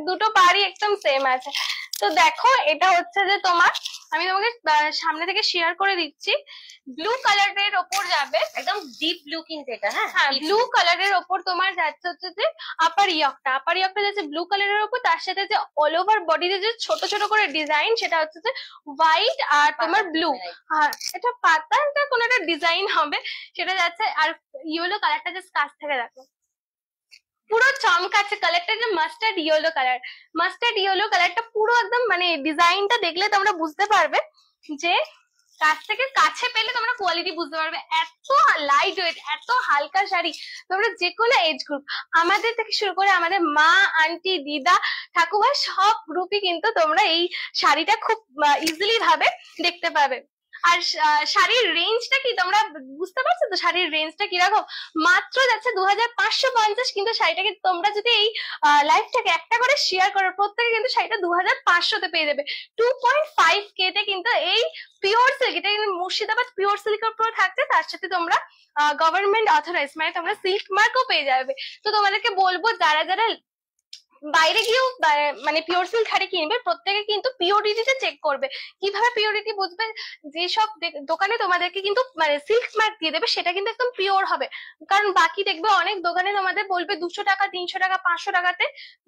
দুটো পাড়ই একদম সেম আছে। তো দেখো এটা হচ্ছে যে তোমার, আমি তোমাকে সামনে থেকে শেয়ার করে দিচ্ছি। ব্লু কালারের ওপর যাবে, একদম ডিপ ব্লু কিন্তু এটা। হ্যাঁ ব্লু কালারের ওপর তোমার যাচ্ছে হচ্ছে যে আপার ইয়কটা যাচ্ছে ব্লু কালারের ওপর, তার সাথে যে অল ওভার বডিতে যে ছোট ছোট করে ডিজাইন, সেটা হচ্ছে যে হোয়াইট আর তোমার ব্লু। আর এটা পাতা, এটা কোনো একটা ডিজাইন হবে, সেটা যাচ্ছে। আর ইয়েলো কালারটা জাস্ট কাছ থেকে দেখো, পুরো চমকাচ্ছে কালারটা, যে মাস্টার্ড ইয়েলো কালারটা পুরো একদম, মানে ডিজাইনটা দেখলে তোমরা বুঝতে পারবে, যে কাছ থেকে কাছে পেলে তোমরা কোয়ালিটি বুঝতে পারবে। এত লাইট ওয়েট, এত হালকা শাড়ি, তোমরা যে কোনো এজ গ্রুপ, আমাদের থেকে শুরু করে আমাদের মা, আন্টি, দিদা, ঠাকুমা সব গ্রুপই কিন্তু তোমরা এই শাড়িটা খুব ইজিলি ভাবে দেখতে পাবে। আর শাড়ির রেঞ্জটা কি তোমরা বুঝতে পারছো তো? শাড়ির রেঞ্জটা কিরকম, মাত্র যাচ্ছে 2550। কিন্তু শাড়িটাকে তোমরা যদি এই লাইভটাকে একটা করে শেয়ার করো, প্রত্যেকে কিন্তু শাড়িটা 2500-তে পেয়ে যাবে। 2.5K তে কিন্তু এই পিওর সিল্ক, এটা কিন্তু মুর্শিদাবাদ পিওর সিল্কের উপর থাকছে, তার সাথে তোমরা গভর্নমেন্ট অথরাইজ, মানে তোমরা সিল্ক মার্কও পেয়ে যাবে। তো তোমাদেরকে বলবো, যারা যারা বাইরে গিয়েও মানে পিওর সিল্ক শাড়ি কিনবে, প্রত্যেকে কিন্তু পিওরিটিটা চেক করবে। কিভাবে পিওরিটি বুঝবে? যেসব দোকানে তোমাদেরকে কিন্তু মানে সিল্ক মার্ক দিয়ে দেবে, সেটা কিন্তু একদম পিওর হবে। কারণ বাকি দেখবে অনেক দোকানে তোমাদের বলবে 200 টাকা, 300 টাকা, 500 টাকাতে,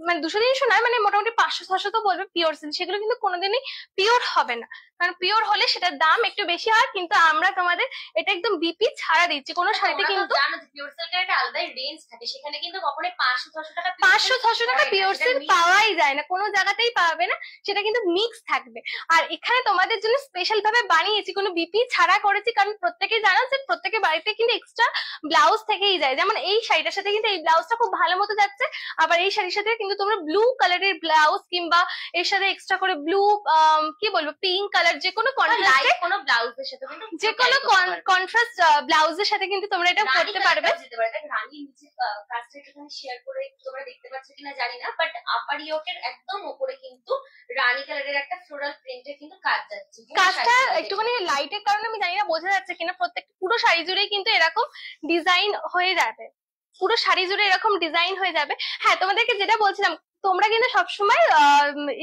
মানে 200-300 নয়, মানে মোটামুটি 500-600 তো বলবে পিওর সিল্ক। সেগুলো কিন্তু কোনোদিনই পিওর হবে না, কারণ পিওর হলে সেটার দাম একটু বেশি হয়। কিন্তু আমরা তোমাদের এটা একদম বিপি ছাড়া দিচ্ছি। কোনো শাড়িতে কিন্তু জানো যে পিওর সিল্কের একটা আলাদা রেঞ্জ থাকে, সেখানে কিন্তু কখনোই 500-600 টাকা 500-600 টাকা পিওর সিল্ক পাওয়াই যায় না, কোনো জায়গাতেই পাবে না। সেটা কিন্তু মিক্স থাকবে। আর এখানে তোমাদের জন্য স্পেশাল ভাবে বানিয়েছি, কোনো বিপি ছাড়া করেছি, কারণ প্রত্যেকেই জানো যে প্রত্যেকের বাড়িতে কিন্তু এক্সট্রা ব্লাউজ থেকেই যায়। যেমন এই শাড়িটার সাথে কিন্তু এই ব্লাউজটা খুব ভালো মতো যাচ্ছে। আবার এই শাড়ির সাথে কিন্তু তোমরা ব্লু কালারের ব্লাউজ, কিংবা এর সাথে এক্সট্রা করে ব্লু কি বলবো পিঙ্ক কালার, যে কোনো কন্ট্রাস্টে, কোনো ব্লাউজের সাথে কিন্তু যে কোনো কন্ট্রাস্ট ব্লাউজের সাথে কিন্তু তোমরা এটা করতে পারবে। রানী নিচে কাজটা একটুখানি শেয়ার করে তোমরা দেখতে পাচ্ছ কিনা জানি না, বাট আপার ইয়োকের একদম উপরে কিন্তু রানী কালারের একটা ফ্লোরাল প্রিন্টের কিন্তু কাজ যাচ্ছে। কাজটা একটুখানি লাইটের কারণে আমি জানি না বোঝা যাচ্ছে কিনা, প্রত্যেক পুরো শাড়ি জুড়েই কিন্তু এরকম ডিজাইন হয়ে যাবে, পুরো শাড়ি জুড়ে এরকম ডিজাইন হয়ে যাবে। হ্যাঁ, তোমাদেরকে যেটা বলছিলাম, তোমরা কিন্তু সবসময়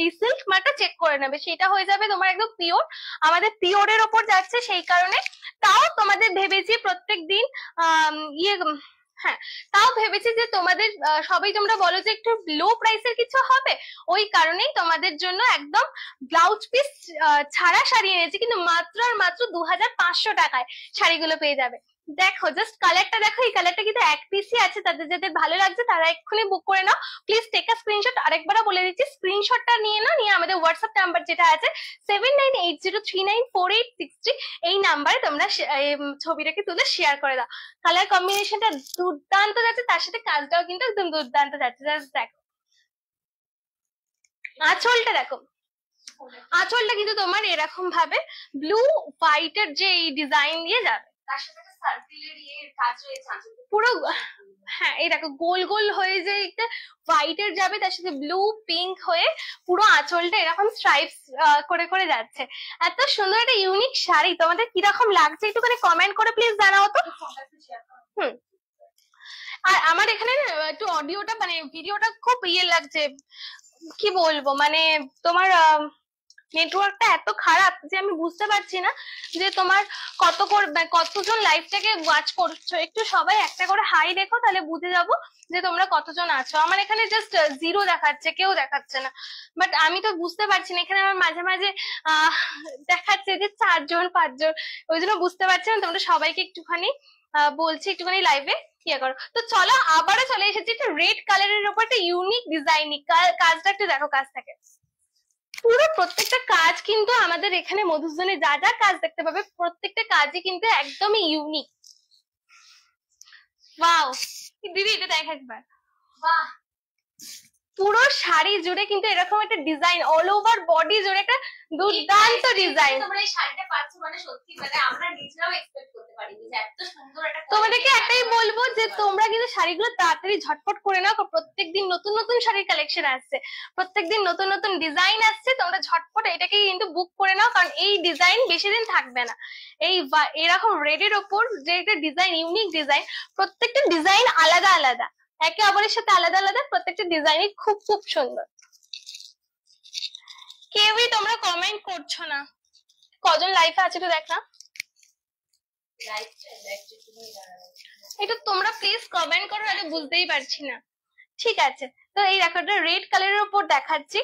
এই সিল্ক মার্কটা চেক করে নেবে, সেটা হয়ে যাবে তোমার একদম পিওর। আমাদের পিওরের ওপর যাচ্ছে, সেই কারণে তাও তোমাদের ভেবেছি প্রত্যেক দিন হ্যাঁ, তাও ভেবেছি যে তোমাদের সবাই তোমরা বলো যে একটু লো প্রাইসের কিছু হবে, ওই কারণেই তোমাদের জন্য একদম ব্লাউজ পিস ছাড়া শাড়ি এনেছি, কিন্তু মাত্র আর মাত্র 2500 টাকায় শাড়িগুলো পেয়ে যাবে। দেখো জাস্ট কালারটা দেখো, এই কালারটা কিন্তু এক পিসই আছে। তাদের যাদের ভালো লাগছে তারা এক্ষুনি বুক করে নাও। Please take a screenshot. আরেকবারও বলে দিচ্ছি, স্ক্রিনশটটা নিয়ে নাও, নিয়ে আমাদের হোয়াটসঅ্যাপ নাম্বার যেটা আছে 7980394863, এই নাম্বারে তোমরা ছবিটাকে তুলে শেয়ার করে দাও। কালার কম্বিনেশনটা দুর্দান্ত যাচ্ছে, তার সাথে কাজটাও কিন্তু একদম দুর্দান্ত যাচ্ছে। জাস্ট দেখো আঁচলটা দেখো, আঁচলটা কিন্তু তোমার এরকম ভাবে ব্লু হোয়াইটের যে এই ডিজাইন দিয়ে যাবে, তার সাথে সার্কেলের কাজ রয়েছে আঁচলটা। পুরো হ্যাঁ এই দেখো গোল গোল হয়ে যে একটা হোয়াইটের যাবে, তার সাথে ব্লু পিঙ্ক হয়ে পুরো আঁচলটা এরকম স্ট্রাইপস করে করে যাচ্ছে। এত সুন্দর একটা ইউনিক শাড়ি, তোমাদের কিরকম লাগছে একটুখানি কমেন্ট করে প্লিজ জানাও তো। ফোনটা একটু শেয়ার করো। হুম। আর আমার এখানে না একটু অডিওটা মানে ভিডিওটা খুব ইয়ে লাগছে, কি বলবো মানে তোমার নেটওয়ার্কটা এত খারাপ যে আমি বুঝতে পারছি না যে তোমার কতজন লাইভটাকে ওয়াচ করছো। একটু সবাই একটা করে হাই দেখো, তাহলে বুঝে যাবো যে তোমরা কতজন আছো। আমার এখানে জাস্ট 0 দেখাচ্ছে, কেউ দেখাচ্ছে না। বাট আমি তো বুঝতে পারছি না, এখানে আমার মাঝে মাঝে দেখাচ্ছে যে 4 জন 5 জন, ওই জন্য বুঝতে পারছি না। তোমরা সবাইকে একটুখানি বলছি একটুখানি লাইভে ইয়ে করো। তো চলো আবারও চলে এসেছি একটা রেড কালারের উপর একটা ইউনিক ডিজাইনিং কাজটা একটু দেখো। কাজ থাকে পুরো প্রত্যেকটা কাজ কিন্তু আমাদের এখানে মধুসূদনে যা যা কাজ দেখতে পাবে প্রত্যেকটা কাজই কিন্তু একদমই ইউনিক। ওয়াও দিদি এটা দেখ একবার, বাহ, পুরো শাড়ি জুড়ে কিন্তু এরকম একটা ডিজাইন, অল ওভার বডি জুড়ে একটা দুর্দান্ত ডিজাইন। তোমরা এই শাড়িটা পাচ্ছ মানে সত্যি মানে আমরা নিজেরাও এক্সপেক্ট করতে পারিনি যে এত সুন্দর একটা তোমাদেরকে একটাই বলবো যে তোমরা কিন্তু শাড়িগুলো তাড়াতাড়ি ঝটপট করে নাও, প্রত্যেকদিন নতুন নতুন শাড়ির কালেকশন আসছে, প্রত্যেকদিন নতুন নতুন ডিজাইন আসছে। তোমরা ঝটপট এটাকে কিন্তু বুক করে নাও, কারণ এই ডিজাইন বেশি দিন থাকবে না। এরকম রেডের ওপর যে একটা ডিজাইন, ইউনিক ডিজাইন, প্রত্যেকটা ডিজাইন আলাদা আলাদা, একে অপরের সাথে আলাদা আলাদা, প্রত্যেকটা ডিজাইনই খুব খুব সুন্দর। কেউই তোমরা কমেন্ট করছো না, কজন লাইফে আছে একটু দেখ না। একটু তোমরা প্লিজ কমেন্ট করো, আমি বুঝতেই পারছি না। ঠিক আছে, তো এই দেখো এটা রেড কালারের উপর দেখাচ্ছি।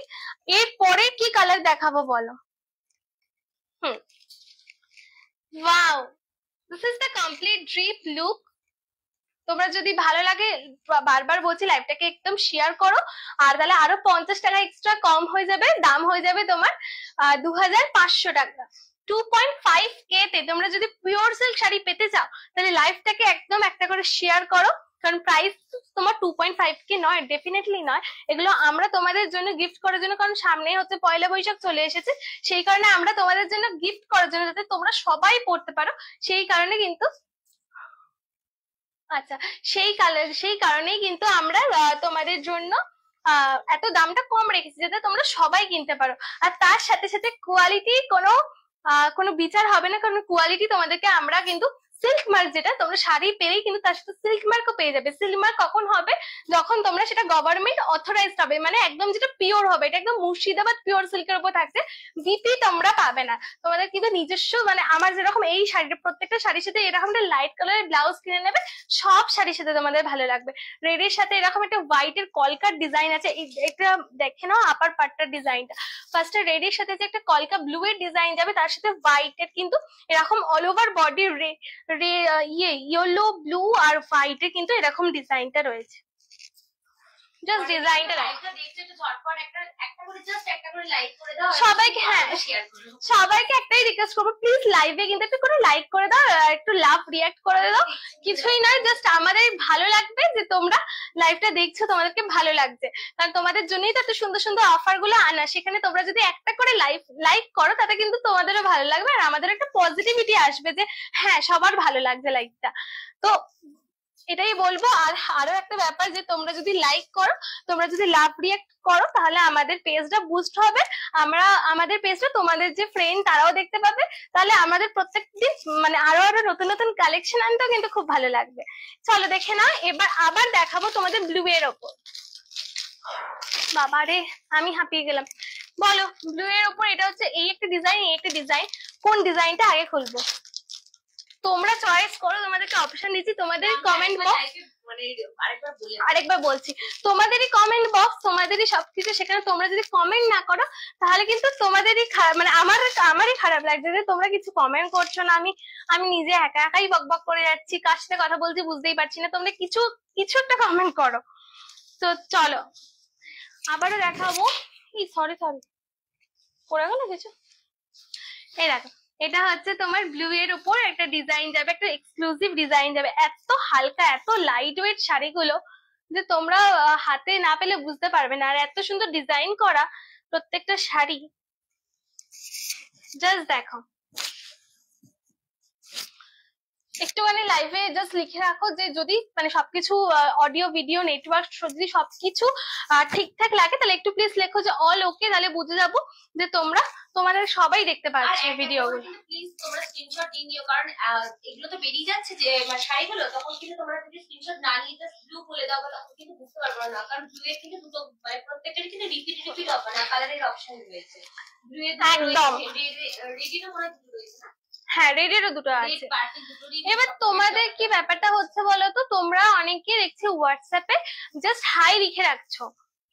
এরপরে কি কালার দেখাবো বলো? Wow, this is the complete drip look. তোমরা যদি ভালো লাগে বারবার বলছি লাইভটাকে একদম শেয়ার করো, আর তাহলে আরো 50 টাকা এক্সট্রা কম হয়ে যাবে, দাম হয়ে যাবে তোমার 2500 টাকা। 2.5K তে তোমরা যদি পিওর সিল্ক শাড়ি পেতে চাও তাহলে লাইভটাকে একদম একটা করে শেয়ার করো, কারণ প্রাইস তোমার 2.5K নয়, ডেফিনেটলি নয়। এগুলো আমরা তোমাদের জন্য গিফট করার জন্য, কারণ সামনেই হচ্ছে পয়লা বৈশাখ চলে এসেছে, সেই কারণে আমরা তোমাদের জন্য গিফট করার জন্য, যাতে তোমরা সবাই পড়তে পারো সেই কারণে কিন্তু, আচ্ছা সেই কারণেই কিন্তু আমরা তোমাদের জন্য এত দামটা কম রেখেছি, যাতে তোমরা সবাই কিনতে পারো। আর তার সাথে সাথে কোয়ালিটি কোনো বিচার হবে না, কারণ কোয়ালিটি তোমাদেরকে আমরা কিন্তু সিল্ক মার্ক, যেটা তোমরা শাড়ি পেলেই কিন্তু তার সাথে সিল্ক মার্কও পেয়ে যাবে। সিল্ক মার্ক কখন হবে? যখন তোমরা সেটা গভর্নমেন্ট অথরাইজড হবে, মানে একদম যেটা পিওর হবে, এটা একদম মুর্শিদাবাদ পিওর সিল্কের উপর থাকছে, বিপি তোমরা পাবে না। তোমাদের কিন্তু নিজস্ব মানে আমার যেরকম এই শাড়িটা, প্রত্যেকটা শাড়ির সাথে এরকম একটা লাইট কালারের ব্লাউজ কিনে নেবে, সব শাড়ির সাথে তোমাদের ভালো লাগবে। রেড এর সাথে এরকম একটা হোয়াইট এর কলকার ডিজাইন আছে, এটা দেখে নাও আপার পার্টটার ডিজাইনটা। ফার্স্টে রেড এর সাথে যে একটা কলকা ব্লু এর ডিজাইন যাবে, তার সাথে হোয়াইট এর কিন্তু এরকম all over body yellow blue আর হোয়াইট এর কিন্তু এরকম ডিজাইনটা রয়েছে। জাস্ট ডিজাইনটা দেখতে একটু ঝটপট একটা করে জাস্ট একটা করে লাইক করে দাও সবাইকে। হ্যাঁ, শেয়ার করো। সবাইকে একটাই রিকোয়েস্ট করবো, প্লিজ লাইভে কিন্তু একটু করে লাইক করে দাও, আর একটু লাভ রিয়াক্ট করে দাও। কিছুই নয়, জাস্ট আমাদের ভালো লাগবে যে তোমরা লাইভটা দেখছো, তোমাদেরকে ভালো লাগছে, কারণ তোমাদের জন্যই তো এত সুন্দর সুন্দর অফার গুলো আনা। সেখানে তোমরা যদি একটা করে লাইক করো, তাতে কিন্তু তোমাদেরও ভালো লাগবে, আর আমাদের একটা পজিটিভিটি আসবে যে হ্যাঁ সবার ভালো লাগছে লাইভটা। তো এটাই বলবো। আর আরো একটা ব্যাপার, যে তোমরা যদি লাইক করো, তোমরা যদি লাভ রিয়াক্ট করো, তাহলে আমাদের পেজটা বুস্ট হবে, আমাদের পেজটা তোমাদের যে ফ্রেন্ড তারাও দেখতে পাবে, তাহলে আমাদের প্রত্যেকদিন মানে আরো আরো নতুন নতুন কালেকশন আনতেও কিন্তু খুব ভালো লাগবে। চলো দেখে নাও, এবার আবার দেখাবো তোমাদের ব্লু এর ওপর। বাবারে আমি হাঁপিয়ে গেলাম। বলো ব্লু এর ওপর এটা হচ্ছে এই একটা ডিজাইন, এই একটা ডিজাইন, কোন ডিজাইনটা আগে খুলবো? তোমরা চয়েস করো, তোমাদেরকে অপশন দিচ্ছি, তোমাদের কমেন্ট বক্স, আরেকবার বলছি, তোমাদেরই কমেন্ট বক্স, তোমাদেরই সবকিছু, সেখানে তোমরা যদি কমেন্ট না করো তাহলে কিন্তু তোমাদেরই মানে আমারই খারাপ লাগছে যে তোমরা কিছু কমেন্ট করছো না। আমি নিজে একা একাই বকবক করে যাচ্ছি, কার সাথে কথা বলছি বুঝতেই পারছি না, তোমরা কিছু একটা কমেন্ট করো। তো চলো আবারও দেখাবো। সরি পড়ে গেল কিছু। এই দেখো, এটা হচ্ছে তোমার ব্লু এর উপর একটা ডিজাইন যাবে, একটা এক্সক্লুসিভ ডিজাইন যাবে। এত হালকা, এত লাইট ওয়েট শাড়িগুলো যে তোমরা হাতে না পেলে বুঝতে পারবে না। আর এত সুন্দর ডিজাইন করা প্রত্যেকটা শাড়ি, জাস্ট দেখো। একটুখানি লাইভে জাস্ট লিখে রাখো যে যদি মানে সবকিছু অডিও ভিডিও নেটওয়ার্ক যদি সবকিছু ঠিকঠাক লাগে তাহলে একটু প্লিজ লেখো যে অল ওকে, তাহলে বুঝে যাবো যে তোমাদের সবাই দেখতে পাচ্ছে ভিডিওগুলো। প্লিজ তোমরা স্ক্রিনশট নিয়ে নিও, কারণ এগুলো তো বেরিয়ে যাচ্ছে যে শাড়িগুলো, তখন কিন্তু তোমরা যদি স্ক্রিনশট না নিয়ে জাস্ট ব্লু বলে দাও তখন কিন্তু বুঝতে পারবো না, কারণ ব্লু এর কিন্তু দুটো মানে প্রত্যেকটারই কিন্তু রিপিট হবে না, কালারের অপশন রয়েছে। ব্লু এর একদম রেডিরও কোনো দুটো রয়েছে না? হ্যাঁ, রেডেরও দুটো আছে। এবার তোমাদের কি ব্যাপারটা হচ্ছে বলো তো, তোমরা অনেকে দেখছি হোয়াটসঅ্যাপে জাস্ট হাই লিখে রাখছো,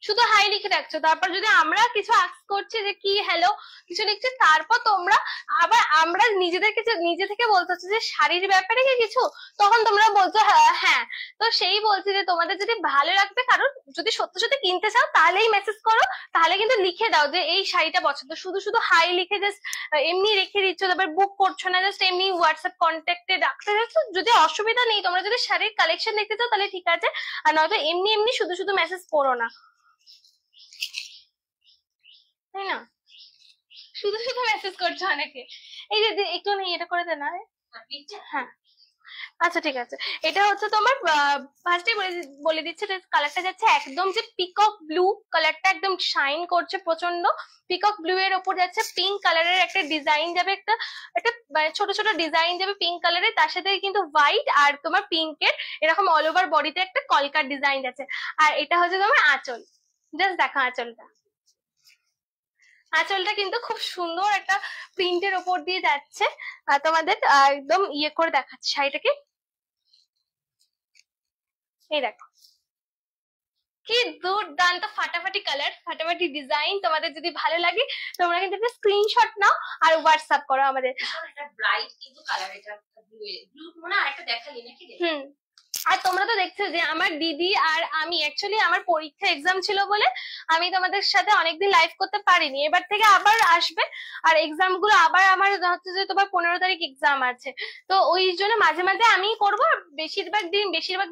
শুধু হাই লিখে রাখছো, তারপর যদি আমরা কিছু আস্ক করছি যে কি হ্যালো কিছু লিখছি, তারপর তোমরা আবার আমরা নিজে থেকে বলতে হচ্ছে যে শাড়ির ব্যাপারে কি কিছু, তখন তোমরা বলছো হ্যাঁ। তো সেই বলছি যে তোমাদের যদি ভালো লাগবে, কারণ যদি সত্যি সত্যি কিনতে চাও তাহলেই মেসেজ করো, তাহলে কিন্তু লিখে দাও যে এই শাড়িটা পছন্দ। শুধু শুধু হাই লিখে জাস্ট এমনি রেখে দিচ্ছ, তারপর বুক করছো না, জাস্ট এমনি হোয়াটসঅ্যাপ কন্ট্যাক্টে রাখতে যাচ্ছ, যদি অসুবিধা নেই, তোমরা যদি শাড়ির কালেকশন দেখতে চাও তাহলে ঠিক আছে, আর নয়তো এমনি এমনি শুধু শুধু মেসেজ করো না, তাই না? শুধু শুধু মেসেজ করছো অনেকে। এই যে একটু নেই এটা করে দে না। হ্যাঁ আচ্ছা ঠিক আছে, এটা হচ্ছে তোমার ফার্স্টে বলে দিচ্ছে কালারটা যাচ্ছে একদম যে পিকক ব্লু কালারটা, একদম শাইন করছে প্রচন্ড। পিকক ব্লু এর ওপর যাচ্ছে পিঙ্ক কালারের একটা ডিজাইন যাবে, একটা ছোট ছোট ডিজাইন যাবে পিঙ্ক কালারের, তার সাথে কিন্তু হোয়াইট আর তোমার পিঙ্কের এরকম অল ওভার বডিতে একটা কলকার ডিজাইন যাচ্ছে। আর এটা হচ্ছে তোমার আঁচল, জাস্ট দেখো আঁচলটা। আঁচলটা কিন্তু খুব সুন্দর একটা প্রিন্টের ওপর দিয়ে যাচ্ছে, তোমাদের একদম ইয়ে করে দেখাচ্ছে শাড়িটাকে। এই দেখো কি দুর্দান্ত ফাটাফাটি কালার, ফাটাফাটি ডিজাইন। তোমাদের যদি ভালো লাগে তোমরা কিন্তু একটা স্ক্রিনশট নাও আর হোয়াটসঅ্যাপ করো আমাদের। এটা ব্রাইট কিন্তু কালার, এটা ব্লু মনে আরেকটা দেখালি নাকি? আর তোমরা তো দেখছো যে আমার দিদি আর আমি অ্যাকচুয়ালি আমার পরীক্ষা এক্সাম ছিল বলে আমি তোমাদের সাথে অনেকদিন লাইভ করতে পারিনি, এবার থেকে আবার আসবে। আর এক্সাম গুলো আবার আমার হচ্ছে যে তোমার 15 তারিখ এক্সাম আছে, তো ওই জন্য মাঝে মাঝে আমি করবো, বেশিরভাগ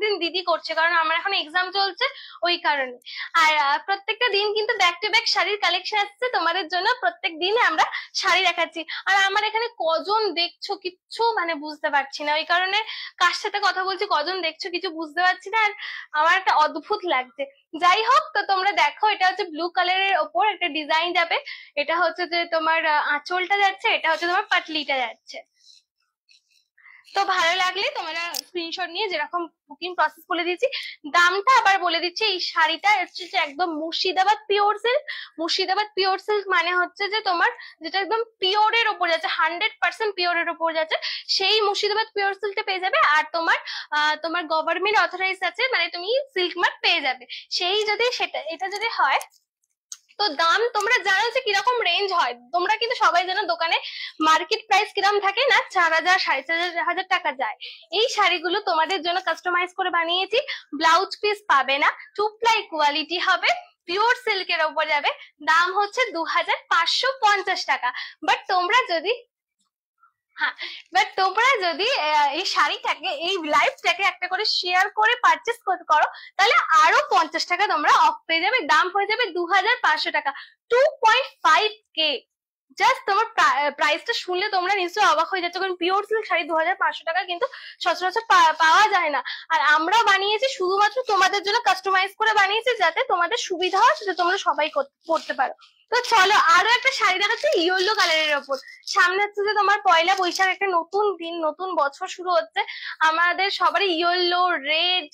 দিন দিদি করছে, কারণ আমার এখন এক্সাম চলছে ওই কারণে। আর প্রত্যেকটা দিন কিন্তু ব্যাক টু ব্যাক শাড়ির কালেকশন আসছে তোমাদের জন্য, প্রত্যেক দিন আমরা শাড়ি দেখাচ্ছি। আর আমার এখানে কজন দেখছো কিচ্ছু মানে বুঝতে পারছি না, ওই কারণে কার সাথে কথা বলছি কজন দেখছো কিছু বুঝতে পারছি না, আর আমার একটা অদ্ভুত লাগছে। যাই হোক, তো তোমরা দেখো এটা হচ্ছে ব্লু কালারের ওপর একটা ডিজাইন যাবে, এটা হচ্ছে যে তোমার আঁচলটা যাচ্ছে, এটা হচ্ছে তোমার পাটলিটা যাচ্ছে। তো ভালো লাগলে তোমরা স্ক্রিনশট নিয়ে যেরকম বুকিং প্রসেস বলে দিচ্ছি, দামটা আবার বলে দিচ্ছি। এই শাড়িটা হচ্ছে যে একদম Murshidabad pure silk. Murshidabad pure silk মানে হচ্ছে যে তোমার যেটা একদম পিওরের ওপর যাচ্ছে, 100% পিওরের ওপর যাচ্ছে, সেই মুর্শিদাবাদ পিওর সিল্কটা পেয়ে যাবে। আর তোমার গভর্নমেন্ট অথরাইজ আছে, মানে তুমি সিল্ক মার্ক পেয়ে যাবে। সেই যদি এটা যদি হয় তো দাম তোমরা জানো যে কিরকম রেঞ্জ হয়, তোমরা কিন্তু সবাই জানো দোকানে মার্কেট প্রাইস কিরকম থাকে না, 4,000 4,500 টাকা যায়। এই শাড়িগুলো তোমাদের জন্য কাস্টমাইজ করে বানিয়েছি, ব্লাউজ পিস পাবে না, টু প্লাই কোয়ালিটি হবে, পিওর সিল্কের ওপর যাবে, দাম হচ্ছে 2,550 টাকা। বাট তোমরা যদি এই শাড়িটাকে এই লাইভটাকে একটা করে শেয়ার করে পারচেস করো, তাহলে আরো 50 টাকা তোমরা অফ পেয়ে যাবে, দাম হয়ে যাবে 2,500 টাকা, 2.5K। জাস্ট তোমার প্রাইসটা শুনলে তোমরা নিশ্চয়ই অবাক হয়ে যাচ্ছ, কারণ পিওর সিল্ক শাড়ি 2,500 টাকা কিন্তু সচরাচর পাওয়া যায় না। আর আমরা বানিয়েছি শুধুমাত্র তোমাদের জন্য, কাস্টমাইজ করে বানিয়েছি যাতে তোমাদের সুবিধা হয়, সেটা তোমরা সবাই করতে পারো। তো চলো আরো একটা শাড়ি দেখাচ্ছি ইয়েলো কালারের ওপর। সামনে হচ্ছে যে তোমার পয়লা বৈশাখ, একটা নতুন দিন নতুন বছর শুরু হচ্ছে, আমাদের সবারই ইয়েলো রেড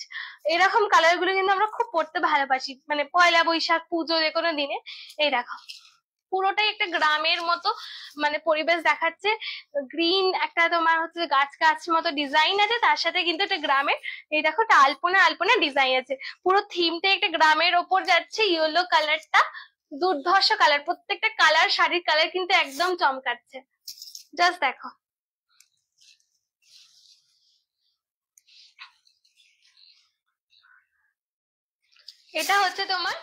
এরকম কালার গুলো কিন্তু আমরা খুব পরতে ভালোবাসি, মানে পয়লা বৈশাখ পুজো যে কোনো দিনে। এই দেখো পুরোটাই একটা গ্রামের মতো মানে পরিবেশ দেখাচ্ছে, গ্রিন একটা তোমার হচ্ছে গাছ মতো ডিজাইন আছে, তার সাথে কিন্তু একটা গ্রামের এই দেখো একটা আলপনা ডিজাইন আছে, পুরো থিমটা একটা গ্রামের ওপর যাচ্ছে। ইয়েলো কালারটা দুর্ধর্ষ কালার, প্রত্যেকটা কালার শাড়ির কালার কিন্তু একদম চমকাচ্ছে, জাস্ট দেখো। এটা হচ্ছে তোমার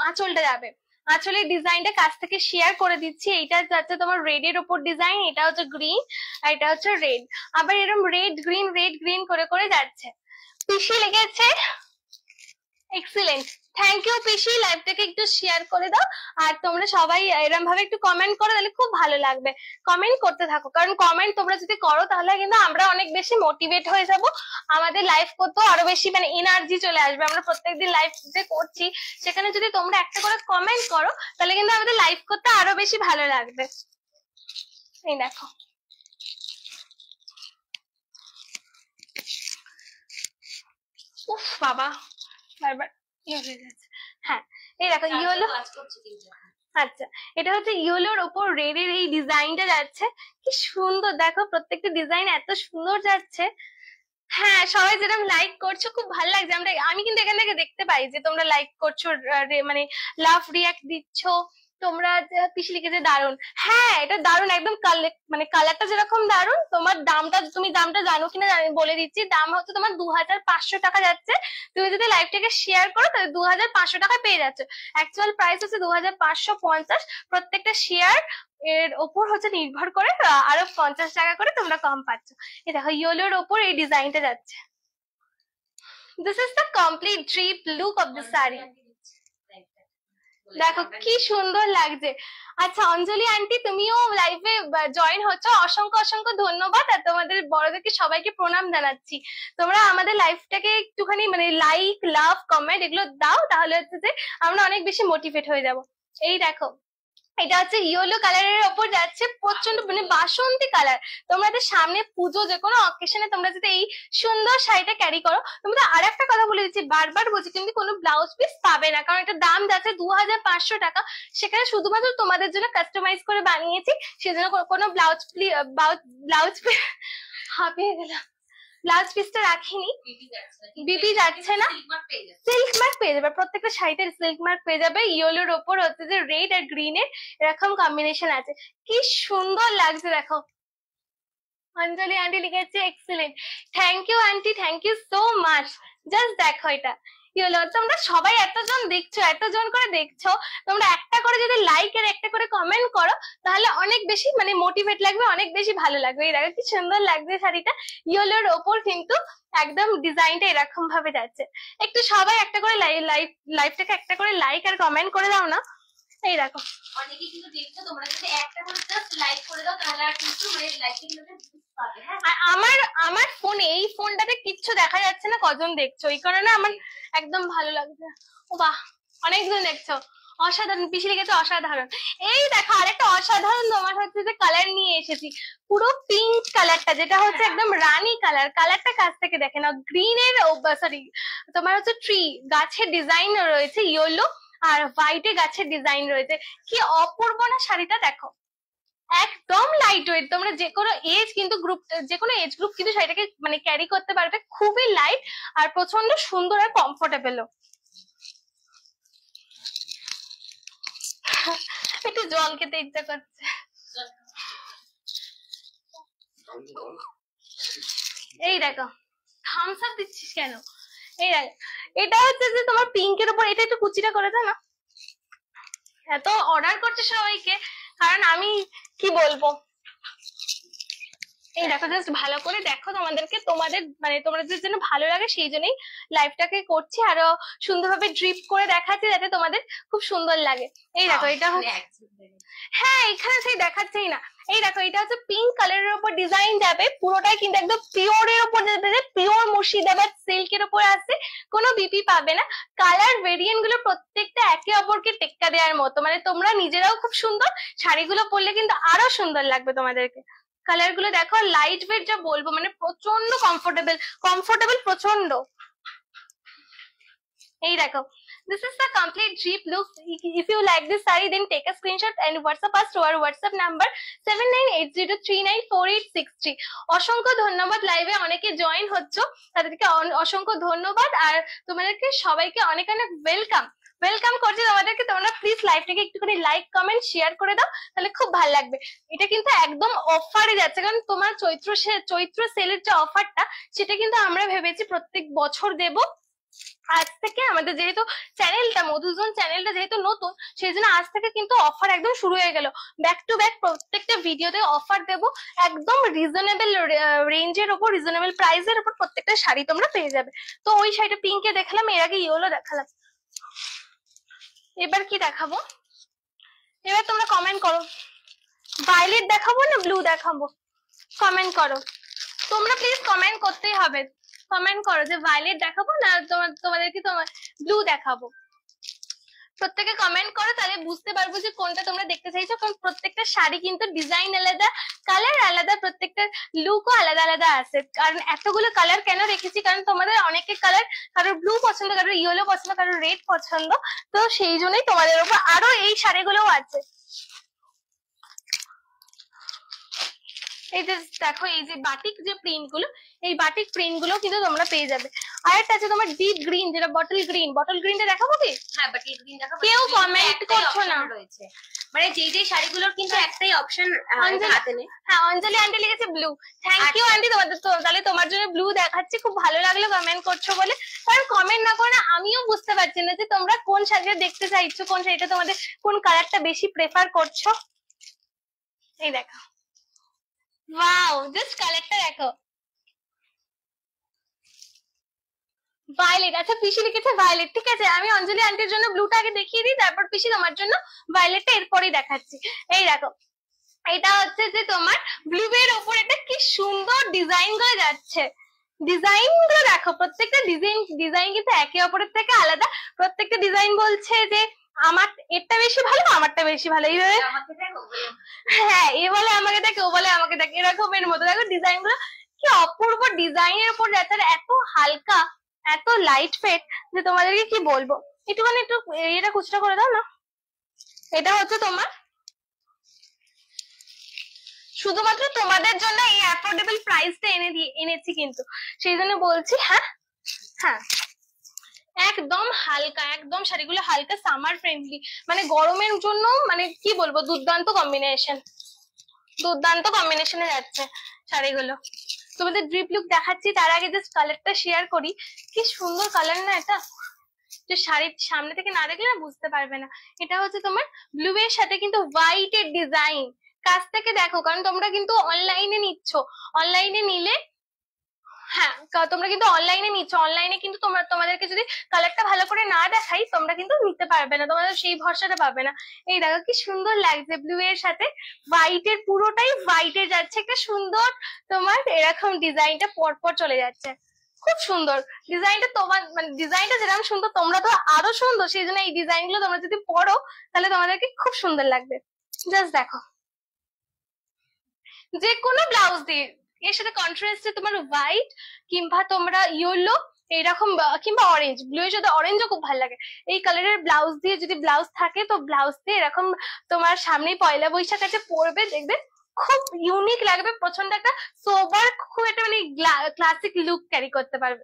আঁচলটা যাবে, আঁচলের ডিজাইনটা কাছ থেকে শেয়ার করে দিচ্ছি। এইটা যাচ্ছে তোমার রেড এর উপর ডিজাইন, এটা হচ্ছে গ্রিন আর এটা হচ্ছে রেড, আবার এরকম রেড গ্রিন করে করে যাচ্ছে। পিসি লেগেছে এক্সিলেন্ট, থ্যাংক ইউ পিসি, লাইভটাকে একটু শেয়ার করে দাও। আর তোমরা সবাই এরকম ভাবে একটু কমেন্ট করো, তাহলে খুব ভালো লাগবে। কমেন্ট করতে থাকো, কারণ কমেন্ট তোমরা যদি করো তাহলে কিন্তু আমরা অনেক বেশি মোটিভেট হয়ে যাব, আমাদের লাইভ করতেও আরো বেশি মানে এনার্জি চলে আসবে। আমরা প্রত্যেকদিন লাইভ যে করছি সেখানে যদি তোমরা একটা করে কমেন্ট করো তাহলে কিন্তু আমাদের লাইভ করতে আরো বেশি ভালো লাগবে। এই দেখো, উফ বাবা বারবার ইয়ে হয়ে যাচ্ছে। হ্যাঁ, এই দেখো ইয়েলো। কাজ করছে কিন্তু আচ্ছা, এটা হচ্ছে ইয়েলোর ওপর রেড এর এই ডিজাইনটা যাচ্ছে, কি সুন্দর দেখো, প্রত্যেকটা ডিজাইন এত সুন্দর যাচ্ছে। হ্যাঁ, সবাই যেরকম লাইক করছো খুব ভালো লাগছে। আমি কিন্তু এখান থেকে দেখতে পাই যে তোমরা লাইক করছো, মানে লাভ রিয়াক্ট দিচ্ছ তোমরা। পিসি লিখেছে দারুন। হ্যাঁ, এটা দারুন একদম, মানে কালারটা যেরকম দারুন। তোমার দামটা, তুমি দামটা জানো কিনা বলে দিচ্ছি। দাম হচ্ছে তোমার 2500 টাকা যাচ্ছে। তুমি যদি লাইভটাকে শেয়ার করো তাহলে 2500 টাকা পেয়ে যাচ্ছ। অ্যাকচুয়াল প্রাইস হচ্ছে 2550। প্রত্যেকটা শেয়ার এর ওপর হচ্ছে নির্ভর করে আরো 50 টাকা করে তোমরা কম পাচ্ছ। এই দেখো ইয়েলোর ওপর এই ডিজাইনটা যাচ্ছে। This is the complete drip look of the sari. দেখো কি সুন্দর লাগছে। আচ্ছা অঞ্জলি আন্টি, তুমিও লাইভে জয়েন হচ্ছ, অসংখ্য অসংখ্য ধন্যবাদ। আর তোমাদের বড়দেরকে সবাইকে প্রণাম জানাচ্ছি। তোমরা আমাদের লাইভটাকে একটুখানি মানে লাইক, লাভ, কমেন্ট এগুলো দাও, তাহলে হচ্ছে যে আমরা অনেক বেশি মোটিভেট হয়ে যাব। এই দেখো, এটা হচ্ছে ইয়েলো কালারের ওপর যাচ্ছে, প্রচন্ড মানে বাসন্তী কালার। তোমাদের সামনে পুজো, যে কোনো অকেশনে তোমরা যদি এই সুন্দর শাড়িটা ক্যারি করো। তোমরা আর একটা কথা বলে দিচ্ছি, বারবার বলছি, কিন্তু কোনো ব্লাউজ পিস পাবে না, কারণ এটার দাম যাচ্ছে 2500 টাকা। সেখানে শুধুমাত্র তোমাদের জন্য কাস্টমাইজ করে বানিয়েছি, সেজন্য কোনো ব্লাউজ হাঁপিয়ে গেলাম, ব্লাউজ পিসটা রাখিনি। বিবি যাচ্ছে না, সিল্ক মার্ক পেয়ে যাবে, প্রত্যেকটা শাড়িতে সিল্ক মার্ক পেয়ে যাবে। ইয়েলোর ওপর হচ্ছে যে রেড আর গ্রিন এর এরকম কম্বিনেশন আছে, কি সুন্দর লাগছে দেখো। অঞ্জলি আন্টি লিখেছে excellent. Thank you aunty, thank you so much. Just দেখো এটা ইয়েলো। তোমরা সবাই এতজন দেখছো, এতজন করে দেখছো, তোমরা একটা করে যদি লাইক আর একটা করে কমেন্ট করো তাহলে অনেক বেশি মানে মোটিভেট লাগবে, অনেক বেশি ভালো লাগবে। এই দেখো কি সুন্দর লাগছে শাড়িটা, ইয়েলোর ওপর কিন্তু একদম ডিজাইনটা এরকম ভাবে যাচ্ছে। একটু সবাই একটা করে লাইভটাকে একটা করে লাইক আর কমেন্ট করে দাও না। এই দেখো, অনেকে কিন্তু দেখছো, তোমরা যদি একটা করে জাস্ট লাইক করে দাও তাহলে আর কিন্তু মানে লাইক কিন্তু পাবে। হ্যাঁ, আমার ফোনে, এই ফোনটাতে কিচ্ছু দেখা যাচ্ছে না কজন দেখছো, এই কারণে আমার একদম ভালো লাগছে। ও বাহ, অনেকজন দেখছো, অসাধারণ। পিসি লিখেছে অসাধারণ। এই দেখো আরেকটা অসাধারণ তোমার হচ্ছে যে কালার নিয়ে এসেছি, পুরো পিঙ্ক কালারটা, যেটা হচ্ছে একদম রানী কালার। কালারটা কাছ থেকে দেখে নাও, গ্রিন এর সরি তোমার হচ্ছে ট্রি গাছের ডিজাইন রয়েছে ইয়েলো, আর হোয়াইটে গাছের ডিজাইন রয়েছে। কি অপূর্ব না শাড়িটা, দেখো একদম লাইট ওয়েট। তোমরা যে কোনো এজ কিন্তু গ্রুপ, যে কোনো এজ গ্রুপ কিন্তু শাড়িটাকে মানে ক্যারি করতে পারবে, খুবই লাইট আর প্রচন্ড সুন্দর আর কমফোর্টেবলও। একটু জল খেতে ইচ্ছা করছে। এই দেখো, থামস আপ দিচ্ছিস কেন? এই দেখো, এটা হচ্ছে যে তোমার পিঙ্কের উপর, এটা একটু কুচিটা করে দাও না। এত অর্ডার করছে সবাইকে, কারণ আমি কি বলবো, এই দেখো জাস্ট ভালো করে দেখো, তোমাদের মানে তোমাদের জন্য ভালো লাগে সেই জন্যই লাইভটাকে করছি, আরো সুন্দরভাবে ড্রিপ করে দেখাচ্ছি যাতে তোমাদের খুব সুন্দর লাগে। এই দেখো এটা হ্যাঁ, এখানে সেই দেখাচ্ছেই না। এই দেখো, এটা হচ্ছে পিঙ্ক কালারের উপর ডিজাইন যাবে, পুরোটাই কিন্তু একদম পিওরের উপর যাবে, পিওর মুর্শিদাবাদ সিল্কের উপর আছে, কোনো বিপি পাবে না। কালার ভেরিয়েন্ট গুলো প্রত্যেকটা একে অপরকে টেক্কা দেওয়ার মতো, মানে তোমরা নিজেরাও খুব সুন্দর, শাড়িগুলো পরলে কিন্তু আরো সুন্দর লাগবে তোমাদেরকে। কালার গুলো দেখো, লাইট ওয়েট যা বলবো, মানে প্রচন্ড কমফোর্টেবল প্রচন্ড। এই দেখো, this is the complete drip look. If you like this saree, then take a screenshot and WhatsApp us to our WhatsApp number 7980394863. অসংখ্য ধন্যবাদ, লাইভে অনেকে জয়েন হচ্ছ, তাদেরকে অসংখ্য ধন্যবাদ। আর তোমাদেরকে সবাইকে অনেক অনেক ওয়েলকাম করছি তোমাদেরকে। তোমরা প্লিজ লাইভটাকে একটুখানি লাইক, কমেন্ট, শেয়ার করে দাও, তাহলে খুব ভালো লাগবে। এটা কিন্তু একদম অফারে যাচ্ছে, কারণ তোমার চৈত্র সেলের যে অফারটা, সেটা কিন্তু আমরা ভেবেছি প্রত্যেক বছর দেব। আজ থেকে আমাদের যেহেতু চ্যানেলটা, মধুজন চ্যানেলটা যেহেতু নতুন, সেই জন্য আজ থেকে কিন্তু অফার একদম শুরু হয়ে গেল। ব্যাক টু ব্যাক প্রত্যেকটা ভিডিওতে অফার দেব, একদম রিজনেবল রেঞ্জের উপর, রিজনেবল প্রাইসের উপর প্রত্যেকটা শাড়ি তোমরা পেয়ে যাবে। তো ওই শাড়িটা পিঙ্কে দেখালাম, এর আগে ইয়েলো দেখালাম। এবার কি দেখাবো, এবার তোমরা কমেন্ট করো, ভায়োলেট দেখাবো না ব্লু দেখাবো, কমেন্ট করো। তোমরা প্লিজ কমেন্ট করতেই হবে, কমেন্ট করো যে ভায়োলেট দেখাবো না তোমাদেরকে ব্লু দেখাবো। প্রত্যেকে কমেন্ট করো, তাহলে বুঝতে পারবো যে কোনটা তোমরা দেখতে চাইছো, কারণ প্রত্যেকটা শাড়ি কিন্তু ডিজাইন আলাদা, কালার আলাদা, প্রত্যেকটা লুকও আলাদা আলাদা আছে। কারণ এতগুলো কালার কেন রেখেছি, কারণ তোমাদের অনেকের কালার, কারোর ব্লু পছন্দ, কারোর ইয়েলো পছন্দ, কারোর রেড পছন্দ, তো সেই জন্যই তোমাদের উপর আরো এই শাড়িগুলোও আছে। এই যে দেখো, এই যে বাটিক যে প্রিন্ট গুলো, এই বাটিক প্রিন্ট গুলো কিন্তু তোমরা পেয়ে যাবে। আর একটা আছে তোমার ডিপ গ্রিন, যেটা বটল গ্রিন, বটল গ্রিনটা দেখাবো কি? হ্যাঁ বাট এই গ্রিন দেখাবো। কেউ কমেন্ট করছো না রয়েছে, মানে যেই শাড়িগুলোর কিন্তু একটাই অপশন হাতে নেই। হ্যাঁ, অঞ্জলি আন্টি লিখেছে ব্লু, থ্যাংক ইউ আন্টি, তোমাদের তাহলে তোমার জন্য ব্লু দেখাচ্ছি, খুব ভালো লাগলো কমেন্ট করছো বলে। কারণ কমেন্ট না করে আমিও বুঝতে পারছি না যে তোমরা কোন শাড়িটা দেখতে চাইছো, কোন শাড়িটা তোমাদের কোন কালারটা বেশি প্রেফার করছো। এই দেখো, ওয়াও, জাস্ট কালারটা দেখো, ভায়োলেট। আচ্ছা পিসি লিখেছে ভায়োলেট, ঠিক আছে, আমি অঞ্জলি আন্টির জন্য ব্লুটা আগে দেখিয়ে দিই, তারপর পিসি তোমার জন্য ভায়োলেটটা এরপরেই দেখাচ্ছি। এই দেখো, এটা হচ্ছে যে তোমার ব্লু এর ওপর এটা কি সুন্দর ডিজাইন করে যাচ্ছে, ডিজাইন গুলো দেখো, প্রত্যেকটা ডিজাইন কিন্তু একে অপরের থেকে আলাদা। প্রত্যেকটা ডিজাইন বলছে যে আমার এটা বেশি ভালো, আমারটা বেশি ভালো, এইভাবে। হ্যাঁ, এ বলে আমাকে দেখ, ও বলে আমাকে দেখ, এরকমের মতো দেখো ডিজাইন গুলো কি অপূর্ব ডিজাইনের উপর যাচ্ছে, আর এত হালকা, এত লাইট ফেট, যে তোমাদেরকে কি বলবো। একটুখানি একটু এটা খুচরা করে দাও না। এটা হচ্ছে তোমার শুধুমাত্র তোমাদের জন্য এই অ্যাফোর্ডেবল প্রাইসটা এনেছি কিন্তু, সেই জন্য বলছি। হ্যাঁ হ্যাঁ, একদম হালকা, একদম শাড়িগুলো হালকা, সামার ফ্রেন্ডলি, মানে গরমের জন্য, মানে কি বলবো, দুর্দান্ত কম্বিনেশন, দুর্দান্ত কম্বিনেশনে যাচ্ছে শাড়িগুলো। তোমাদের ড্রিপ লুক দেখাচ্ছি, তার আগে জাস্ট কালারটা শেয়ার করি। কি সুন্দর কালার না এটা, যে শাড়ির সামনে থেকে না দেখলে না বুঝতে পারবে না। এটা হচ্ছে তোমার ব্লু এর সাথে কিন্তু হোয়াইট এর ডিজাইন, কাছ থেকে দেখো, কারণ তোমরা কিন্তু অনলাইনে নিচ্ছ, অনলাইনে নিলে, হ্যাঁ তোমরা কিন্তু অনলাইনে নিচ্ছ, অনলাইনে কিন্তু তোমাদেরকে যদি কালারটা ভালো করে না দেখাই, তোমরা কিন্তু নিতে পারবে না, তোমাদের সেই ভরসাটা পাবে না। এই দেখো কি সুন্দর লাগছে, ব্লু এর সাথে হোয়াইট এর, পুরোটাই হোয়াইট এর যাচ্ছে, একটা সুন্দর তোমার এরকম ডিজাইনটা পরপর চলে যাচ্ছে, খুব সুন্দর ডিজাইনটা। তোমার মানে ডিজাইনটা যেরকম সুন্দর, তোমরা তো আরো সুন্দর, সেই জন্য এই ডিজাইন গুলো তোমরা যদি পড়ো তাহলে তোমাদেরকে খুব সুন্দর লাগবে। জাস্ট দেখো, যে কোনো ব্লাউজ দিয়ে এর সাথে কন্ট্রাস্টে তোমার হোয়াইট কিংবা তোমরা ইয়েলো এইরকম, কিংবা অরেঞ্জ, ব্লু এর সাথে অরেঞ্জও খুব ভালো লাগে। এই কালারের ব্লাউজ দিয়ে যদি ব্লাউজ থাকে, তো ব্লাউজ দিয়ে এরকম তোমার সামনে পয়লা বৈশাখ আছে পরবে, দেখবে খুব ইউনিক লাগবে, প্রচন্ড একটা সোবার, খুব একটা মানে ক্লাসিক লুক ক্যারি করতে পারবে।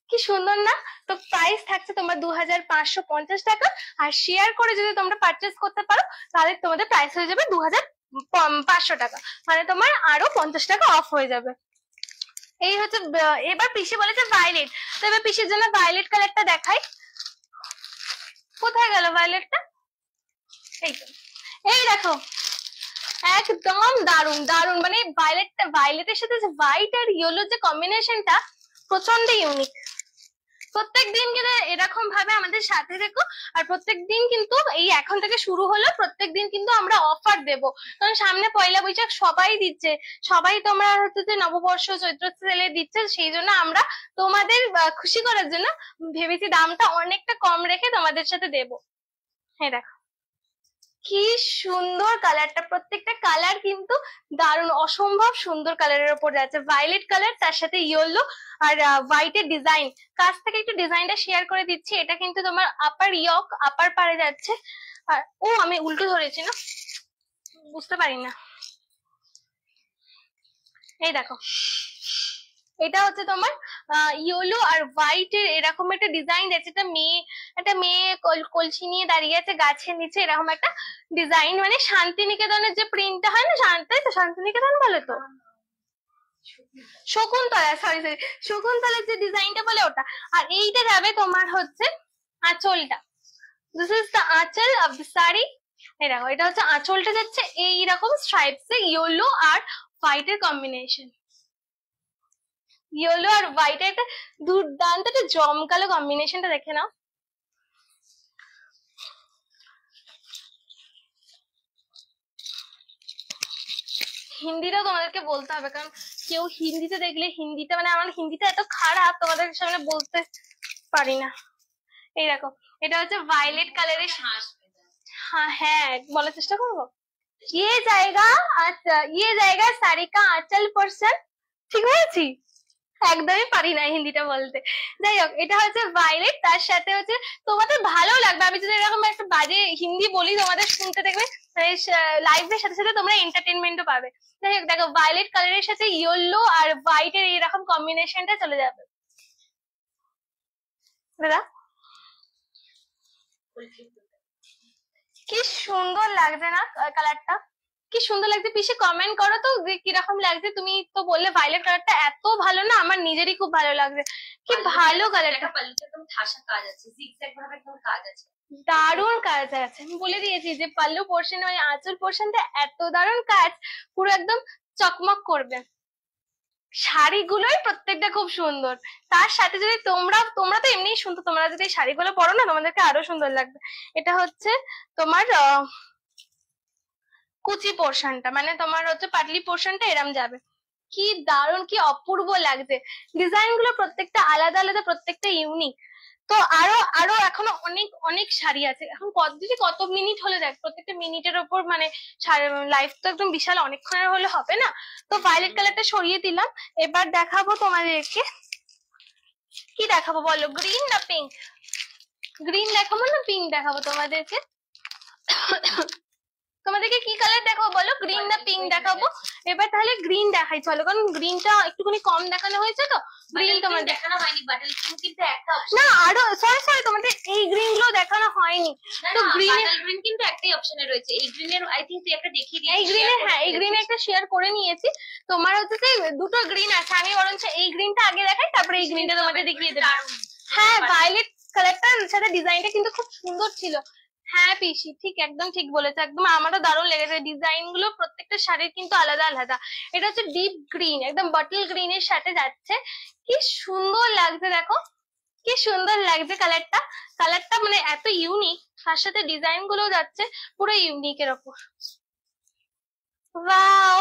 কি সুন্দর না? তো প্রাইস থাকছে তোমার 2550 টাকা, আর শেয়ার করে যদি তোমরা পারচেস করতে পারো, তাহলে তোমাদের প্রাইস হয়ে যাবে 2500 টাকা, মানে তোমার আরো 50 টাকা অফ হয়ে যাবে। এই হচ্ছে, এবার পিসি বলেছে ভায়োলেট, তো এবার পিসির জন্য ভায়োলেট কালারটা দেখাই। কোথায় গেল ভায়োলেটটা? এই তো, এই দেখো, একদম দারুন দারুন, মানে ভায়োলেটের সাথে হোয়াইট আর ইয়েলোর যে কম্বিনেশনটা প্রচন্ড ইউনিক। প্রত্যেকদিন কিন্তু এরকম ভাবে আমাদের সাথে থেকো, আর প্রত্যেকদিন কিন্তু এই এখন থেকে শুরু হলো, প্রত্যেকদিন কিন্তু আমরা অফার দেব, কারণ সামনে পয়লা বৈশাখ সবাই দিচ্ছে, সবাই তোমরা হচ্ছে যে নববর্ষ চৈত্র সেলে দিচ্ছে, সেই জন্য আমরা তোমাদের খুশি করার জন্য ভেবেছি দামটা অনেকটা কম রেখে তোমাদের সাথে দেব। হ্যাঁ দেখো কি সুন্দর কালারটা, প্রত্যেকটা কালার কিন্তু দারুণ, অসম্ভব সুন্দর কালারের উপর যাচ্ছে, ভায়োলেট কালার, তার সাথে ইয়েলো আর হোয়াইট এর ডিজাইন। কাছ থেকে একটু ডিজাইনটা শেয়ার করে দিচ্ছি, এটা কিন্তু তোমার আপার ইয়ক, আপার পারে যাচ্ছে, আর আমি উল্টো ধরেছি না, বুঝতে পারি না। এই দেখো, এটা হচ্ছে তোমার ইয়েলো আর হোয়াইট এর এরকম একটা ডিজাইন যাচ্ছে, একটা মেয়ে কলসি নিয়ে দাঁড়িয়ে আছে গাছের নিচে, এরকম একটা ডিজাইন, মানে শান্তিনিকেতনের যে প্রিন্টটা হয় না, তাই তো, শান্তিনিকেতন বলে তো, শকুন্তলা, সরি শকুন্তলার যে ডিজাইনটা বলে ওটা। আর এইটা যাবে তোমার হচ্ছে আঁচলটা, দিস ইজ দ্য আঁচল অফ দ্য শাড়ি। এই দেখো, এটা হচ্ছে আঁচলটা যাচ্ছে এইরকম স্ট্রাইপস এ, ইয়েলো আর হোয়াইট এর কম্বিনেশন, ইয়েলো আর হোয়াইট এর একটা দুর্দান্ত একটা জমকালো কম্বিনেশনটা দেখে নাও। হিন্দিটাও তোমাদেরকে বলতে হবে, কারণ কেউ হিন্দিতে দেখলে হিন্দিটা মানে আমার হিন্দিটা এত খারাপ তোমাদের সামনে বলতে পারি না। এই দেখো এটা হচ্ছে ভায়োলেট কালারের। हाँ है, बोलने चेष्टा করবো। ये जाएगा अच्छा, ये जाएगा साड़ी का आंचल पोर्शन। ঠিক হয়েছি? একদমই পারি না হিন্দিটা বলতে। যাই হোক, এটা হচ্ছে ভায়োলেট, তার সাথে হচ্ছে তোমাদের ভালো লাগবে আমি যদি এরকম একটা বাজে হিন্দি বলি, তোমাদের শুনতে দেখবে লাইভের সাথে সাথে তোমরা এন্টারটেনমেন্টও পাবে। যাই হোক দেখো, ভায়োলেট কালারের সাথে ইয়েলো আর হোয়াইট এর এরকম কম্বিনেশনটা চলে যাবে। দাদা কি সুন্দর লাগছে না কালারটা, কি সুন্দর লাগছে। পিছে কমেন্ট করো তো যে কিরকম লাগছে। তুমি তো বললে ভায়োলেট কালারটা এত ভালো না, আমার নিজেরই খুব ভালো লাগছে। কি ভালো কালারটা, পাল্লুতে একদম ঠাসা কাজ আছে, জিগজ্যাগ ভাবে একদম কাজ আছে, দারুণ কাজ আছে। আমি বলে দিয়েছি যে পাল্লু পোর্শন ওই আঁচল পোর্শনটা এত দারুণ কাজ, পুরো একদম চকমক করবে। শাড়িগুলোই প্রত্যেকটা খুব সুন্দর, তার সাথে যদি তোমরা তো এমনি সুন্দর, তোমরা যদি শাড়িগুলো পরো না তোমাদেরকে আরো সুন্দর লাগবে। এটা হচ্ছে তোমার কুচি পোর্শনটা, মানে তোমার হচ্ছে পাটলি পোর্শনটা এরম যাবে। কি দারুণ, কি অপূর্ব লাগছে। ডিজাইন গুলো প্রত্যেকটা আলাদা আলাদা, প্রত্যেকটা ইউনিক। তো আরো আরো এখনো অনেক অনেক শাড়ি আছে। এখন কত মিনিট হলে দেখ, প্রত্যেকটা মিনিটের ওপর মানে লাইফ তো একদম বিশাল অনেকক্ষণের হলে হবে না। তো ভায়োলেট কালারটা সরিয়ে দিলাম, এবার দেখাবো তোমাদেরকে। কি দেখাবো বলো, গ্রিন না পিঙ্ক? গ্রিন দেখাবো না পিঙ্ক দেখাবো তোমাদেরকে? তোমাদেরকে কি কালার দেখাবো বলো, গ্রিন না পিঙ্ক দেখাবো? এবার তাহলে গ্রিন দেখাই চলো, কারণ গ্রিনটা একটুখানি কম দেখানো হয়েছে। তো গ্রিন তোমাদের দেখানো হয়নি, বাটাল পিঙ্ক কিন্তু একটা অপশন না, আরো সরি তোমাদের এই গ্রিন গুলো দেখানো হয়নি। তো গ্রিন কিন্তু একটাই অপশনে রয়েছে, এই গ্রিনের আই থিংক তুই একটা দেখিয়ে দিয়েছিস। এই গ্রিনে, হ্যাঁ এই গ্রিনে একটা শেয়ার করে নিয়েছি। তোমার হচ্ছে যে দুটো গ্রিন আছে, আমি বরঞ্চ এই গ্রিনটা আগে দেখাই, তারপরে এই গ্রিনটা তোমাদের দেখিয়ে দেবো। হ্যাঁ ভায়োলেট কালারটার সাথে ডিজাইনটা কিন্তু খুব সুন্দর ছিল। হ্যাঁ পিসি ঠিক, একদম ঠিক বলেছে, একদম আমারও দারুণ লেগেছে। ডিজাইন গুলো প্রত্যেকটা শাড়ির কিন্তু আলাদা আলাদা। এটা হচ্ছে ডিপ গ্রিন, একদম বটল গ্রিনের সাথে যাচ্ছে। কি সুন্দর লাগছে দেখো, কি সুন্দর লাগছে কালারটা। কালারটা মানে এত ইউনিক, তার সাথে ডিজাইন গুলো যাচ্ছে পুরো ইউনিকের ওপর। ওয়াও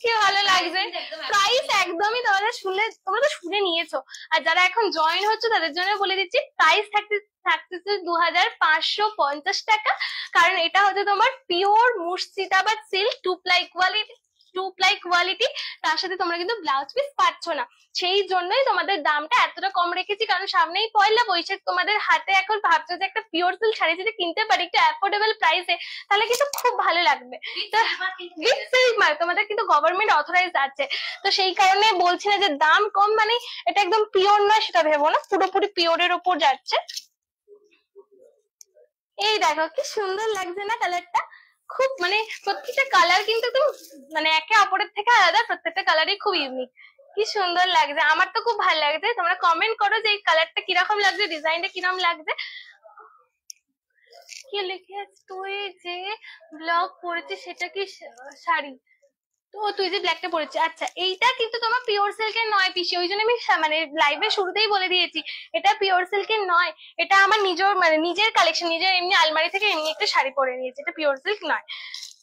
কি ভালো লাগছে। প্রাইস একদমই তোমাদের শুনলে, তোমরা তো শুনে নিয়েছো, আর যারা এখন জয়েন হচ্ছে তাদের জন্য বলে দিচ্ছি, প্রাইস থাকতেছে 2550 টাকা। কারণ এটা হচ্ছে তোমার pure Murshidabad silk two ply quality, তার সাথে তোমরা কিন্তু ব্লাউজ পিস পাচ্ছ না। সেই জন্যই তোমাদের দামটা এতটা কম রেখেছি, কারণ সামনেই পয়লা বৈশাখ, তোমাদের হাতে এখন ভাবছো যে একটা পিওর সিল্ক শাড়ি যদি কিনতে পারি একটু অ্যাফোর্ডেবল প্রাইসে, তাহলে কিন্তু খুব ভালো লাগবে। তো তোমাদের কিন্তু গভর্নমেন্ট অথরাইজ আছে, তো সেই কারণে বলছি না যে দাম কম মানে এটা একদম পিওর নয় সেটা ভেবো না, পুরোপুরি পিওরের ওপর যাচ্ছে। এই দেখো কি সুন্দর লাগছে না কালারটা, খুব মানে প্রত্যেকটা কালার কিন্তু একদম মানে একে অপরের থেকে আলাদা, প্রত্যেকটা কালারই খুব ইউনিক। কি সুন্দর লাগছে, আমার তো খুব ভালো লাগছে। তোমরা কমেন্ট করো যে এই কালারটা কিরকম লাগছে, ডিজাইনটা কিরকম লাগছে। কি লিখে আছে, তুই যে ব্লগ পড়েছিস সেটা কি শাড়ি? তো তুই যে ব্ল্যাকটা পড়েছিস, আচ্ছা এইটা কিন্তু তোমার পিওর সিল্কের নয় পিসি, ওই জন্য আমি মানে লাইভে শুরুতেই বলে দিয়েছি এটা পিওর সিল্কের নয়। এটা আমার নিজের কালেকশন, নিজের এমনি আলমারি থেকে এমনি একটা শাড়ি পরে নিয়েছি, এটা পিওর সিল্ক নয়।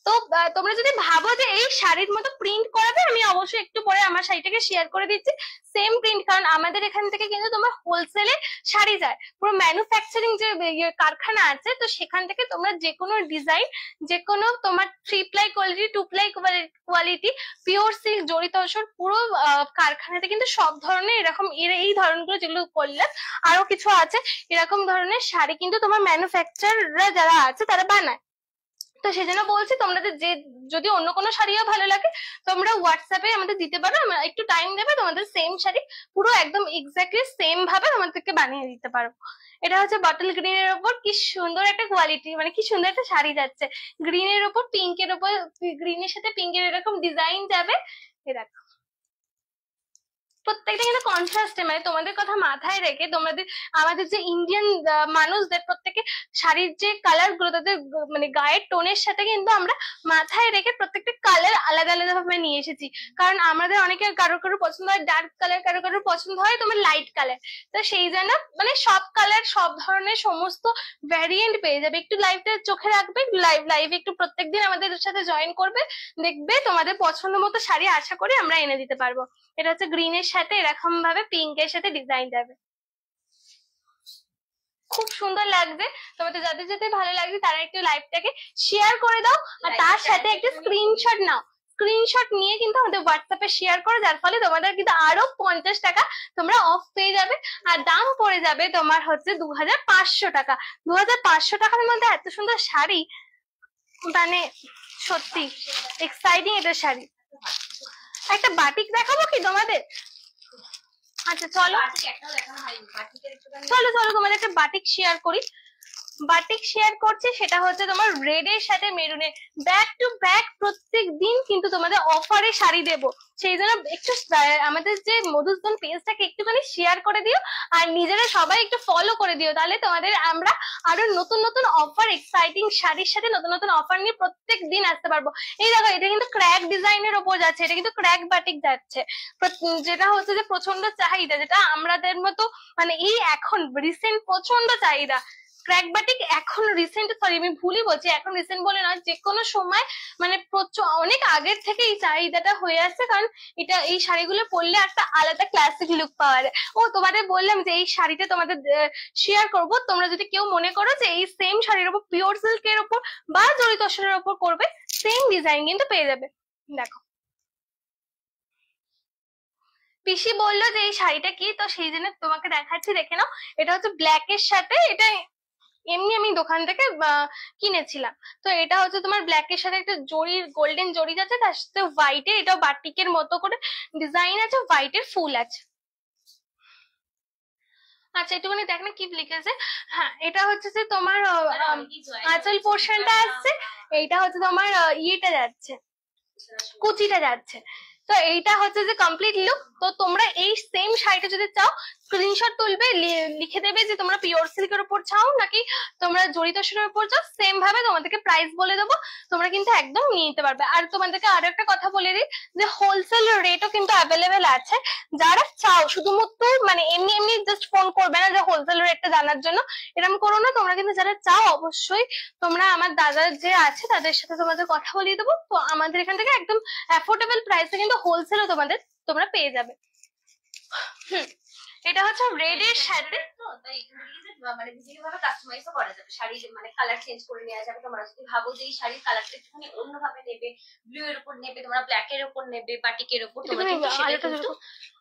তো তোমরা যদি ভাবো যে এই শাড়ির মতো প্রিন্ট করাবে, আমি অবশ্যই একটু পরে আমার শাড়িটাকে শেয়ার করে দিচ্ছি সেম প্রিন্ট, কারণ আমাদের এখান থেকে কিন্তু তোমার হোলসেলে শাড়ি যায়, পুরো ম্যানুফ্যাকচারিং যে কারখানা আছে, তো সেখান থেকে তোমরা যে কোনো ডিজাইন, যে কোনো তোমার 3 ply quality 2 ply quality pure silk zari tussar পুরো কারখানাতে কিন্তু সব ধরনের এরকম এই ধরনগুলো যেগুলো করলাম, আরো কিছু আছে এরকম ধরনের শাড়ি কিন্তু তোমার ম্যানুফ্যাকচাররা যারা আছে তারা বানায়। তো সেজন্য বলছি তোমরা যে যদি অন্য কোনো শাড়িও ভালো লাগে তোমরা হোয়াটসঅ্যাপে আমাদের দিতে পারো, একটু টাইম দেবে, তোমাদের সেম শাড়ি পুরো একদম এক্স্যাক্টলি সেম ভাবে তোমাদেরকে বানিয়ে দিতে পারবো। এটা হচ্ছে বটল গ্রিনের ওপর কি সুন্দর একটা কোয়ালিটি, মানে কি সুন্দর একটা শাড়ি যাচ্ছে। গ্রিনের ওপর পিঙ্কের ওপর, গ্রিনের সাথে পিঙ্কের এরকম ডিজাইন যাবে। এরকম প্রত্যেকটা কিন্তু কন্ট্রাস্টে, মানে তোমাদের কথা মাথায় রেখে আমাদের যে ইন্ডিয়ান মানুষদের প্রত্যেকে শাড়ির যে কালার গুলো তাদের মানে গায়ের টোনের সাথে কিন্তু আমরা মাথায় রেখে প্রত্যেকটা কালার আলাদা আলাদা ভাবে নিয়ে এসেছি। কারণ আমাদের অনেকের কারো কারো পছন্দ হয় ডার্ক কালার, কারো কারো পছন্দ হয় তোমার লাইট কালার। তো সেই জন্য মানে সব কালার সব ধরনের সমস্ত ভ্যারিয়েন্ট পেয়ে যাবে। একটু লাইভটা চোখে রাখবে, লাইভে একটু প্রত্যেকদিন আমাদের সাথে জয়েন করবে, দেখবে তোমাদের পছন্দ মতো শাড়ি আশা করি আমরা এনে দিতে পারবো। এটা হচ্ছে গ্রিনের সাথে এরকম ভাবে পিঙ্কের সাথে ডিজাইন যাবে, খুব সুন্দর লাগছে। তোমাদের যাদের যাদের ভালো লাগছে তারা একটু লাইভটাকে শেয়ার করে দাও, আর তার সাথে একটা স্ক্রিনশট নাও। স্ক্রিনশট নিয়ে কিন্তু আমাদের হোয়াটসঅ্যাপে শেয়ার করো, যার ফলে তোমাদের কিন্তু আরো 50 টাকা তোমরা অফ পেয়ে যাবে। আর দাম পড়ে যাবে তোমার হচ্ছে 2500 টাকা। 2500 টাকার মধ্যে এত সুন্দর শাড়ি, মানে সত্যি এক্সাইটিং এটা শাড়ি। একটা বাটিক দেখাবো কি তোমাদের? আচ্ছা চলো চলো চলো তোমাদের একটা বাটিক শেয়ার করি। বাটিক শেয়ার করছি, সেটা হচ্ছে তোমার রেড এর সাথে মেরুনের ব্যাক টু ব্যাক। প্রত্যেক দিন কিন্তু তোমাদের অফারে শাড়ি দেবো, সেই জন্য একটু আমাদের যে মধুসূদন পেজটাকে একটুখানি শেয়ার করে দিও, আর নিজেরা সবাই একটু ফলো করে দিও, তাহলে তোমাদের আমরা আরো নতুন নতুন অফার, এক্সাইটিং শাড়ির সাথে নতুন নতুন অফার নিয়ে প্রত্যেক দিন আসতে পারবো। এই দেখো, এটা কিন্তু ক্র্যাক ডিজাইনের ওপর যাচ্ছে, এটা কিন্তু ক্র্যাক বাটিক যাচ্ছে, যেটা হচ্ছে যে প্রচন্ড চাহিদা, যেটা আমাদের মতো মানে এই এখন রিসেন্ট প্রচন্ড চাহিদা। ক্র্যাক বাটিক এখন রিসেন্ট, সরি আমি ভুলই বলছি, এখন রিসেন্ট বলে নয়, যে কোনো সময় মানে অনেক আগের থেকে এই চাহিদাটা হয়ে আসছে। কারণ এটা এই শাড়িগুলো পরলে একটা আলাদা ক্লাসিক লুক পাওয়া যায়। ও তোমাদের বললাম যে এই শাড়িটা তোমাদের শেয়ার করব, তোমরা যদি কেউ মনে করো যে এই সেম শাড়ির উপর পিওর সিল্কের উপর বা জরি তসরের উপর করবে, সেম ডিজাইন কিন্তু পেয়ে যাবে। দেখো পিসি বললো যে এই শাড়িটা কি, তো সেই জন্য তোমাকে দেখাচ্ছি, দেখে নাও। এটা হচ্ছে ব্ল্যাক এর সাথে, এটা এমনি আমি দোকান থেকে কিনেছিলাম। তো এটা হচ্ছে তোমার ব্ল্যাক এর সাথে একটা জরি, গোল্ডেন জরি আছে, তার সাথে হোয়াইটে এটা বাটিকের মতো করে ডিজাইন আছে, হোয়াইটের ফুল আছে। আচ্ছা একটুখানি দেখ না কি লিখেছে। হ্যাঁ, এটা হচ্ছে যে তোমার আঁচল পোর্শনটা আসছে, এইটা হচ্ছে তোমার ইয়েটা যাচ্ছে, কুচিটা যাচ্ছে। তো এইটা হচ্ছে যে কমপ্লিট লুক। তো তোমরা এই সেম শাড়িটা যদি চাও, স্ক্রিনশট তুলবে, লিখে দেবে যে তোমরা পিওর সিল্কের উপর চাও নাকি তোমরা জরি তসরের উপর চাও, সেম ভাবে তোমাদেরকে প্রাইস বলে দেবো, তোমরা কিন্তু একদম নিয়ে নিতে পারবে। আর তোমাদেরকে আরো একটা কথা বলে দিই যে হোলসেল রেটও কিন্তু অ্যাভেলেবেল আছে। যারা চাও শুধুমাত্র মানে এমনি এমনি জাস্ট ফোন করবে না যে হোলসেল রেটটা জানার জন্য, এরকম করো না। তোমরা কিন্তু যারা চাও অবশ্যই তোমরা আমার দাদা যে আছে তাদের সাথে তোমাদের কথা বলিয়ে দেবো। তো আমাদের এখান থেকে একদম অ্যাফোর্ডেবল প্রাইসে কিন্তু হোলসেলও তোমরা পেয়ে যাবে। এটা হচ্ছে রেড এর সাথে, মানে বিভিন্ন ভাবে কাস্টমাইজও করা যাবে, শাড়ির মানে কালার চেঞ্জ করে নেওয়া যাবে। তোমরা যদি ভাবো যে এই শাড়ির কালারটা একটুখানি অন্যভাবে নেবে, ব্লু এর উপর নেবে, তোমরা ব্ল্যাক এর উপর নেবে, বাটিকের উপর, তোমরা কিন্তু সেটা কিন্তু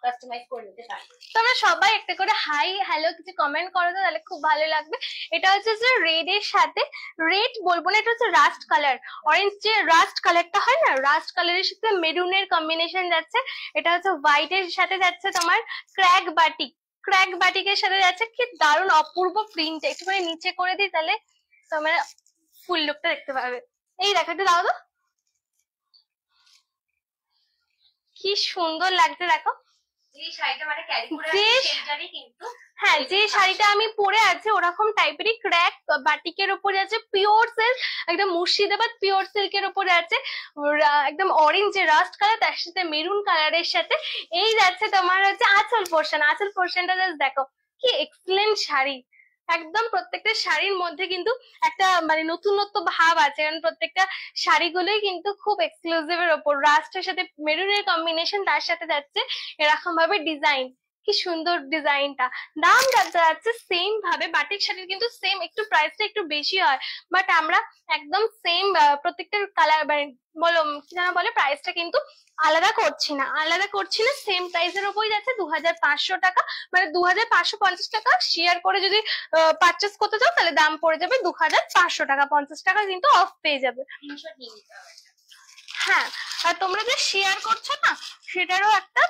কাস্টমাইজ করে নিতে পারবে। তোমরা সবাই একটা করে হাই হ্যালো কিছু কমেন্ট করো তো, তাহলে খুব ভালো লাগবে। এটা হচ্ছে যে রেড এর সাথে, রেড বলবো না, এটা হচ্ছে রাস্ট কালার, অরেঞ্জ যে রাস্ট কালারটা হয় না, রাস্ট কালারের সাথে মেরুনের কম্বিনেশন যাচ্ছে। এটা হচ্ছে হোয়াইট এর সাথে যাচ্ছে তোমার ক্র্যাক বাটিক, ক্র্যাক বাটিকের সাথে যাচ্ছে। কি দারুণ অপূর্ব প্রিন্ট, একটুখানি নিচে করে দিই তাহলে তোমরা ফুল লুকটা দেখতে পাবে। এই দেখো, একটু দাও তো, কি সুন্দর লাগছে দেখো। এই শাড়িটা মানে ক্যারি করে সেটারই কিন্তু, হ্যাঁ যে শাড়িটা আমি পরে আছি ওরকম টাইপেরই ক্র্যাক বাটিকের উপর আছে, পিওর সিল্ক, একদম মুর্শিদাবাদ পিওর সিল্কের উপর আছে, একদম অরেঞ্জ রাস্ট কালার, তার সাথে মেরুন কালারের সাথে এই যাচ্ছে তোমার হচ্ছে আঁচল পোর্শন। আঁচল পোর্শনটা জাস্ট দেখো কি এক্সেলেন্ট শাড়ি। একদম প্রত্যেকটা শাড়ির মধ্যে কিন্তু একটা মানে নতুনত্ব ভাব আছে, কারণ প্রত্যেকটা শাড়িগুলোই কিন্তু খুব এক্সক্লুসিভ এর ওপর, রাস্টের সাথে মেরুনের কম্বিনেশন, তার সাথে যাচ্ছে এরকম ভাবে ডিজাইন। কি সুন্দর ডিজাইনটা। দাম যাচ্ছে সেম ভাবে, বাটিক শাড়ির কিন্তু সেম, একটু প্রাইসটা একটু বেশি হয়, বাট আমরা একদম সেম প্রত্যেকটা কালার বলো কি জানা বলে প্রাইসটা কিন্তু আলাদা করছি না, সেম প্রাইসের উপরই যাচ্ছে 2500 টাকা, মানে 2550 টাকা। শেয়ার করে যদি পারচেস করতে চাও তাহলে দাম পড়ে যাবে 2500 টাকা, 50 টাকা কিন্তু অফ পেয়ে যাবে। হ্যাঁ, আর তোমরা যে শেয়ার করছো না সেটারও একটা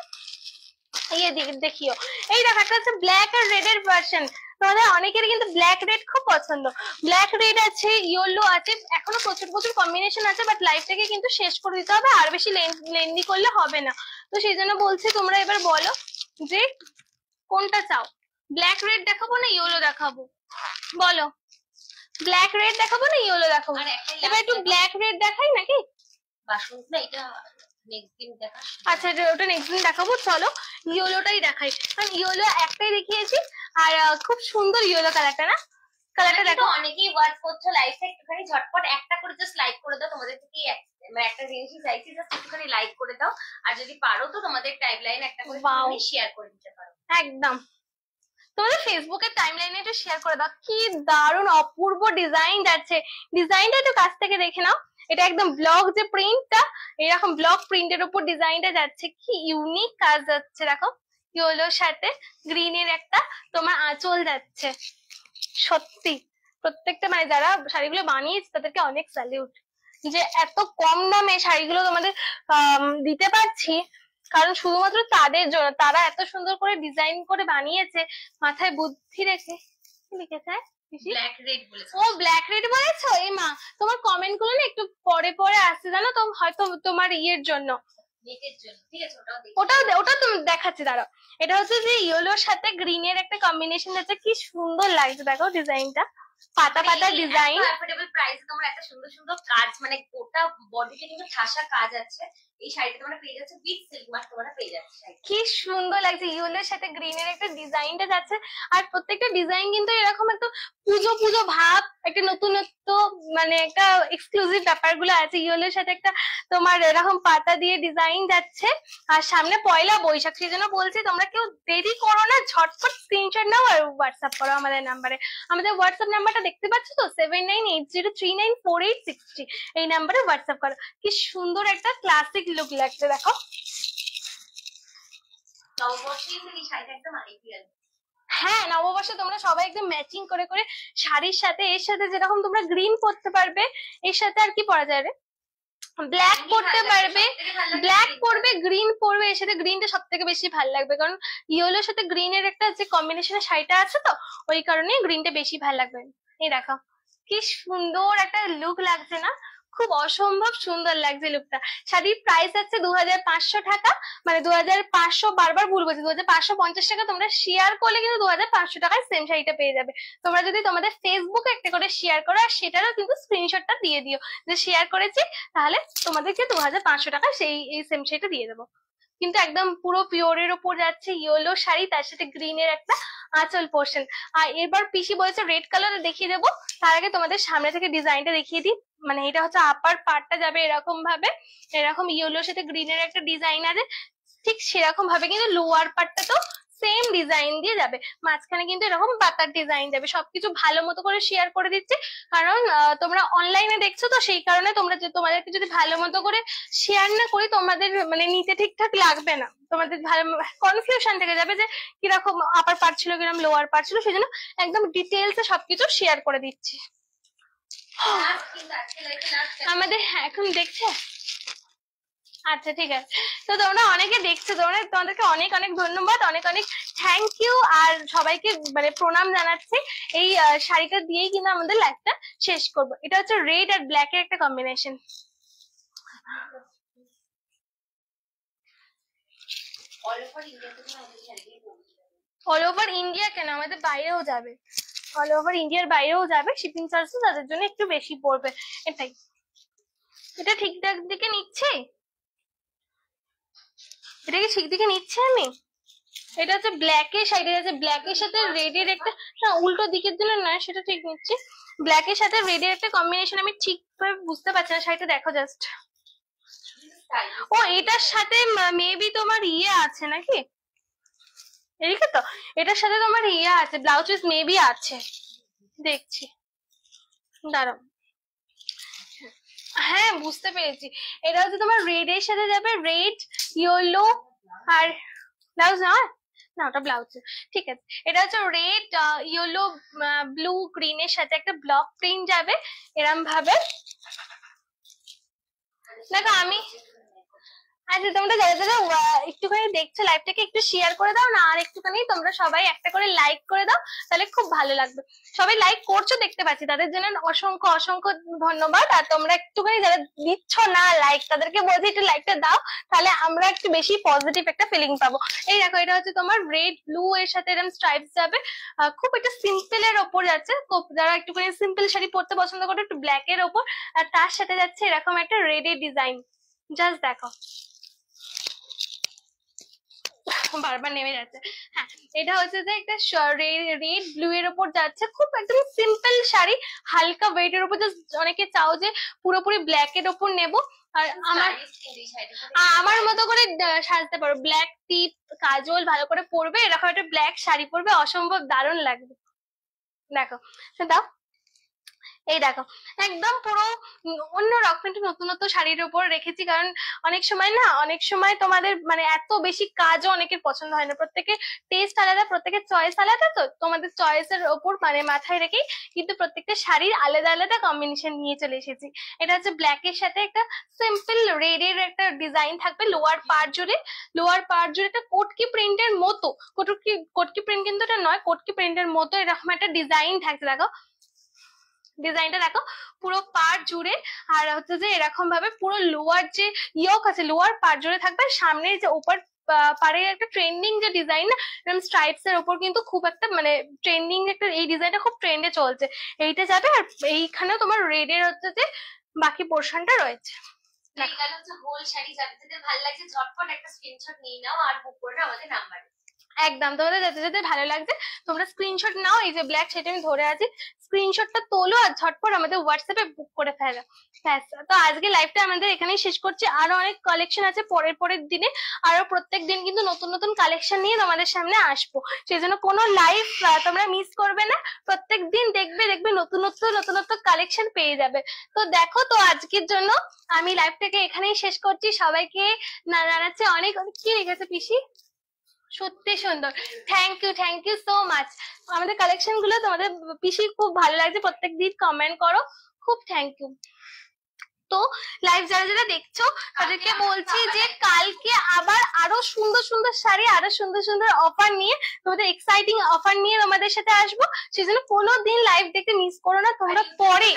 ইয়ে দেখিও। এই দেখো, একটা হচ্ছে ব্ল্যাক আর রেড এর ভার্সন। তোমাদের অনেকেরই কিন্তু ব্ল্যাক রেড খুব পছন্দ, ব্ল্যাক রেড আছে, ইয়েলো আছে, এখনো প্রচুর প্রচুর কম্বিনেশন আছে, বাট লাইফটাকে কিন্তু শেষ করে দিতে হবে, আর বেশি লেন্দি করলে হবে না। তো সেই জন্য বলছি তোমরা এবার বলো যে কোনটা চাও, ব্ল্যাক রেড দেখাবো না ইয়েলো দেখাবো বলো? ব্ল্যাক রেড দেখাবো না ইয়েলো দেখাবো? আর একটা এবার একটু ব্ল্যাক রেড দেখাই নাকি? বাসন্তী না, এটা নেক্সট দিন দেখা। আচ্ছা ওটা নেক্সট দিন দেখাবো, চলো ইয়েলোটাই দেখাই, কারণ ইয়েলো একটাই দেখিয়েছি আর খুব সুন্দর ইয়েলো কালারটা না, কালারটা দেখো। অনেকেই ওয়াচ করছো লাইভে, একটুখানি ঝটপট একটা করে জাস্ট লাইক করে দাও, তোমাদের থেকে মানে একটা জিনিসই চাইছি, জাস্ট একটুখানি লাইক করে দাও। আর যদি পারো তো তোমাদের টাইমলাইন একটা করে শেয়ার করে দিতে পারো। একদম তোমাদের ফেসবুকের টাইমলাইনে একটু শেয়ার করে দাও। কি দারুণ অপূর্ব ডিজাইন যাচ্ছে, ডিজাইনটা একটু কাছ থেকে দেখে নাও। এটা একদম ব্লক যে প্রিন্টটা, এরকম ব্লক প্রিন্টের উপর ডিজাইনটা যাচ্ছে, কি ইউনিক কাজ যাচ্ছে দেখো। ইয়েলোর সাথে গ্রিনের একটা তোমার আঁচল যাচ্ছে। সত্যি প্রত্যেকটা মানে যারা শাড়িগুলো বানিয়েছে তাদেরকে অনেক স্যালিউট, যে এত কম দামে শাড়িগুলো তোমাদের দিতে পারছি, কারণ শুধুমাত্র তাদের জন্য, তারা এত সুন্দর করে ডিজাইন করে বানিয়েছে, মাথায় বুদ্ধি রেখে। কি লিখেছে? ব্ল্যাক রেড বলেছো? ও ব্ল্যাক রেড বলেছো? এই মা তোমার কমেন্ট গুলো না একটু পরে পরে আসছে জানো তো, হয়তো তোমার ইয়ের জন্য, নেটের জন্য। ঠিক আছে, ওটা তুমি দেখাচ্ছি দাঁড়াও। এটা হচ্ছে যে ইয়েলোর সাথে গ্রিনের একটা কম্বিনেশন আছে, কি সুন্দর লাগছে দেখো ডিজাইনটা, পাতা পাতা ডিজাইন। অ্যাফোর্ডেবল প্রাইসে তোমরা একটা সুন্দর সুন্দর কাজ, মানে গোটা বডিতে কিন্তু ঠাসা কাজ আছে, এই শাড়িটা তোমরা পেয়ে যাচ্ছে উইথ সিল্ক মার্ক, তোমরা পেয়ে যাচ্ছে। কি সুন্দর লাগছে, ইয়েলোর সাথে গ্রিনের একটা ডিজাইনটা যাচ্ছে, আর প্রত্যেকটা ডিজাইন কিন্তু এরকম একটু পুজো পুজো ভাব, একটা নতুনত্ব, মানে একটা এক্সক্লুসিভ ব্যাপারগুলো আছে। ইয়েলোর সাথে একটা তোমার এরকম পাতা দিয়ে ডিজাইন যাচ্ছে, আর সামনে পয়লা বৈশাখ, সেই জন্য বলছি তোমরা কেউ দেরি করো না, ঝটপট স্ক্রিনশট নাও আর হোয়াটসঅ্যাপ করো আমাদের নাম্বারে। আমাদের হোয়াটসঅ্যাপ নাম্বারটা দেখতে পাচ্ছ তো, 7980394863, এই নাম্বারে হোয়াটসঅ্যাপ করো। কি সুন্দর একটা ক্লাসিক লুক লাগছে দেখো। হ্যাঁ নববর্ষে তোমরা সবাই একদম ম্যাচিং করে করে শাড়ির সাথে, এর সাথে যেরকম তোমরা গ্রিন পরতে পারবে, এর সাথে আর কি পরা যায় রে, ব্ল্যাক পরতে পারবে, ব্ল্যাক পরবে, গ্রিন পরবে, এর সাথে গ্রিনটা সব থেকে বেশি ভালো লাগবে, কারণ ইয়েলোর সাথে গ্রিনের একটা যে কম্বিনেশনের শাড়িটা আছে তো, ওই কারণে গ্রিনটা বেশি ভালো লাগবে। এই দেখো কি সুন্দর একটা লুক লাগছে না, খুব অসম্ভব সুন্দর লাগছে লুকটা। শাড়ির প্রাইস আছে 2500 টাকা, মানে 2500, বারবার ভুল বলছি, 2550 টাকা। তোমরা শেয়ার করলে কিন্তু 2500 টাকায় সেম শাড়িটা পেয়ে যাবে। তোমরা যদি তোমাদের ফেসবুকে একটা করে শেয়ার করো, আর সেটারও কিন্তু স্ক্রিনশটটা দিয়ে দিও যে শেয়ার করেছি, তাহলে তোমাদেরকে 2500 টাকা সেই এই সেম শাড়িটা দিয়ে দেবো। কিন্তু একদম পুরো পিওরের ওপর যাচ্ছে ইয়েলো শাড়ি, তার সাথে গ্রিনের একটা আঁচল পোর্শন। আর এবার পিসি বলেছে রেড কালার দেখিয়ে দেবো, তার আগে তোমাদের সামনে থেকে ডিজাইনটা দেখিয়ে দিই। মানে এটা হচ্ছে আপার পার্টটা যাবে এরকম ভাবে, এরকম ইয়েলোর সাথে গ্রিনের একটা ডিজাইন আছে, ঠিক সেরকম ভাবে কিন্তু লোয়ার পার্টটা তো সেম ডিজাইন দিয়ে যাবে, মাঝখানে কিন্তু এরকম পাতার ডিজাইন যাবে। সবকিছু ভালো মতো করে শেয়ার করে দিচ্ছি, কারণ তোমরা অনলাইনে দেখছো তো, সেই কারণে তোমাদেরকে যদি ভালো মতো করে শেয়ার না করি, তোমাদের মানে নিতে ঠিকঠাক লাগবে না, তোমাদের ভালো কনফিউশন থেকে যাবে যে কিরকম আপার পার্ট ছিল কিরকম লোয়ার পার্ট ছিল, সেই জন্য একদম ডিটেলসে সবকিছু শেয়ার করে দিচ্ছি। আমাদের এখন দেখছে? আচ্ছা ঠিক আছে, তো তোমরা অনেকে দেখছো, তোমাদেরকে অনেক অনেক ধন্যবাদ, অনেক অনেক থ্যাংক ইউ, আর সবাইকে মানে প্রণাম জানাচ্ছি। এই শাড়িটা দিয়েই কিন্তু আমাদের লাইফটা শেষ করবো। এটা হচ্ছে রেড আর ব্ল্যাক এর একটা কম্বিনেশন। অল ওভার ইন্ডিয়া কেন, আমাদের বাইরেও যাবে, অল ওভার ইন্ডিয়ার বাইরেও যাবে, শিপিং চার্জ তাদের জন্য একটু বেশি পড়বে, এটাই। এটা ঠিকঠাক দিকে নিচ্ছে, এটা কি ঠিক দিকে নিচ্ছে আমি? এটা হচ্ছে ব্ল্যাক এর শাড়ি, আছে ব্ল্যাক এর সাথে রেড এর একটা, না উল্টো দিকের জন্য না, সেটা ঠিক নিচ্ছে। ব্ল্যাক এর সাথে রেড এর একটা কম্বিনেশন, আমি ঠিকভাবে বুঝতে পারছি না, শাড়িটা দেখো জাস্ট। ও এটার সাথে মেবি তোমার ইয়ে আছে নাকি, এদিকে তো এটার সাথে তোমার ইয়ে আছে, ব্লাউজ পিস মেবি আছে, দেখছি দাঁড়াও। হ্যাঁ বুঝতে পেরেছি, এটা হচ্ছে তোমার রেড এর সাথে যাবে, রেড ইয়েলো আর ব্লাউজ না, না ওটা ব্লাউজ, ঠিক আছে। এটা হচ্ছে রেড ইয়েলো ব্লু গ্রিন এর সাথে একটা ব্লক প্রিন্ট যাবে এরম ভাবে। দেখো আচ্ছা তোমরা যারা যারা একটুখানি দেখছো লাইভটাকে একটু শেয়ার করে দাও না, আর একটুখানি তোমরা সবাই একটা করে লাইক করে দাও, তাহলে খুব ভালো লাগবে। সবাই লাইক করছো দেখতে পাচ্ছি, তাদের জন্য অসংখ্য অসংখ্য ধন্যবাদ। আর তোমরা একটুখানি যারা দিচ্ছ না লাইক, তাদেরকে বলছি একটু লাইকটা দাও, তাহলে আমরা একটু বেশি পজিটিভ একটা ফিলিং পাবো। এই দেখো, এটা হচ্ছে তোমার রেড ব্লু এর সাথে এরকম স্ট্রাইপস যাবে, খুব একটা সিম্পল এর ওপর যাচ্ছে। যারা একটুখানি সিম্পল শাড়ি পরতে পছন্দ করে একটু ব্ল্যাক এর ওপর, আর তার সাথে যাচ্ছে এরকম একটা রেড এর ডিজাইন। জাস্ট দেখো, বারবার নেমে যাচ্ছে। হ্যাঁ, এটা হচ্ছে যে একটা রেড ব্লু এর উপর যাচ্ছে, খুব একদম সিম্পল শাড়ি, হালকা ওয়েট এর উপর। জাস্ট অনেকে চাও যে পুরোপুরি ব্ল্যাক এর উপর নেবো, আর আমার মতো করে সাজতে পারো। ব্ল্যাক টিপ, কাজল ভালো করে পরবে, এরকম একটা ব্ল্যাক শাড়ি পরবে, অসম্ভব দারুণ লাগবে। দেখো, দাও, এই দেখো, একদম পুরো অন্যরকম একটু নতুনত্ব শাড়ির উপর রেখেছি। কারণ অনেক সময় তোমাদের মানে এত বেশি কাজও অনেকের পছন্দ হয় না, প্রত্যেকের টেস্ট আলাদা, প্রত্যেকের চয়েস আলাদা। তো তোমাদের চয়েসের ওপর মানে মাথায় রেখেই কিন্তু প্রত্যেকটা শাড়ির আলাদা আলাদা কম্বিনেশন নিয়ে চলে এসেছি। এটা হচ্ছে ব্ল্যাক এর সাথে একটা সিম্পল রেড এর একটা ডিজাইন থাকবে লোয়ার পার্ট জুড়ে। লোয়ার পার্ট জুড়ে একটা কটকি প্রিন্টের মতো, কটকি প্রিন্ট কিন্তু এটা নয়, কটকি প্রিন্টের মতো এরকম একটা ডিজাইন থাকছে। দেখো ডিজাইনটা দেখো, পুরো পাড় জুড়ে। আর হচ্ছে যে এরকম ভাবে পুরো লোয়ার যে ইয়ক আছে, লোয়ার পাড় জুড়ে থাকবে। সামনের যে উপর পাড়ের একটা ট্রেন্ডিং যে ডিজাইন না, এরকম স্ট্রাইপস এর উপর কিন্তু খুব একটা মানে ট্রেন্ডিং একটা, এই ডিজাইনটা খুব ট্রেন্ডে চলছে, এইটা যাবে। আর এইখানেও তোমার রেড এর হচ্ছে যে বাকি পোর্শনটা রয়েছে। এইটা হচ্ছে হোল শাড়ি, যাদের ভালো লাগছে ঝটপট একটা স্ক্রিনশট নিয়ে নাও আর বুক করে নাও আমাদের নাম্বারে। একদম, তোমাদের যেতে যেতে ভালো লাগছে তোমরা স্ক্রিনশট নাও, এই যে ব্ল্যাক সেটা আমি ধরে আছি, স্ক্রিনশটটা তোলো আর ঝটপট আমাদের হোয়াটসঅ্যাপে বুক করে ফেলো। ব্যাস, তো আজকে লাইভটা আমাদের এখানেই শেষ করছি। আরো অনেক কালেকশন আছে পরের পরের দিনে, আরো প্রত্যেক দিন কিন্তু নতুন নতুন কালেকশন নিয়ে তোমাদের সামনে আসবো। সেই জন্য কোনো লাইভ তোমরা মিস করবে না, প্রত্যেক দিন দেখবে নতুনত্ব কালেকশন পেয়ে যাবে। তো দেখো, তো আজকের জন্য আমি লাইভটাকে এখানেই শেষ করছি। সবাইকে জানাচ্ছি অনেক অনেক, কি রেখেছে পিসি, সত্যি সুন্দর, থ্যাংক ইউ সো মাচ। আমাদের কালেকশন গুলো তোমাদের পিসি খুব ভালো লাগছে, প্রত্যেকদিন কমেন্ট করো, খুব থ্যাংক ইউ। তো লাইভ যারা যারা দেখছো তাদেরকে বলছি যে কালকে আবার আরো সুন্দর সুন্দর শাড়ি, আরো সুন্দর সুন্দর অফার নিয়ে, তোমাদের এক্সাইটিং অফার নিয়ে তোমাদের সাথে আসবো। সেজন্য কোনোদিন লাইভ দেখতে মিস করো না তোমরা। পরে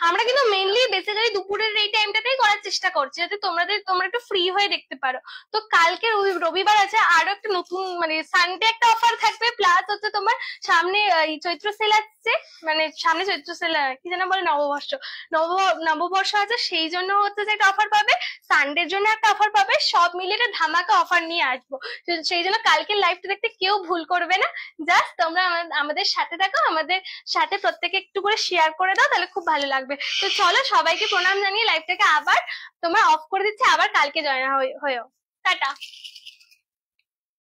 আমরা কিন্তু মেইনলি বেসিক্যালি দুপুরের এই টাইমটাতেই করার চেষ্টা করছি, যাতে তোমরা একটু ফ্রি হয়ে দেখতে পারো। তো কালকে রবিবার আছে, আরো একটা নতুন মানে সানডে একটা অফার থাকবে, প্লাস হচ্ছে তোমার সামনে চৈত্র সেল আসছে, মানে সামনে চৈত্র সেল কি যেন বলে, নববর্ষ আছে, সেই জন্য হচ্ছে যে একটা অফার পাবে, সানডের জন্য একটা অফার পাবে, সব মিলে একটা ধামাকা অফার নিয়ে আসবো। সেই জন্য কালকের লাইভটা দেখতে কেউ ভুল করবে না। জাস্ট তোমরা আমাদের সাথে থাকো, আমাদের সাথে প্রত্যেকে একটু করে শেয়ার করে দাও, তাহলে খুব ভালো লাগবে। তো চলো, সবাইকে প্রণাম জানিয়ে লাইভটাকে আবার তোমরা অফ করে দিচ্ছি, আবার কালকে জয়েন হয়েও। টাটা।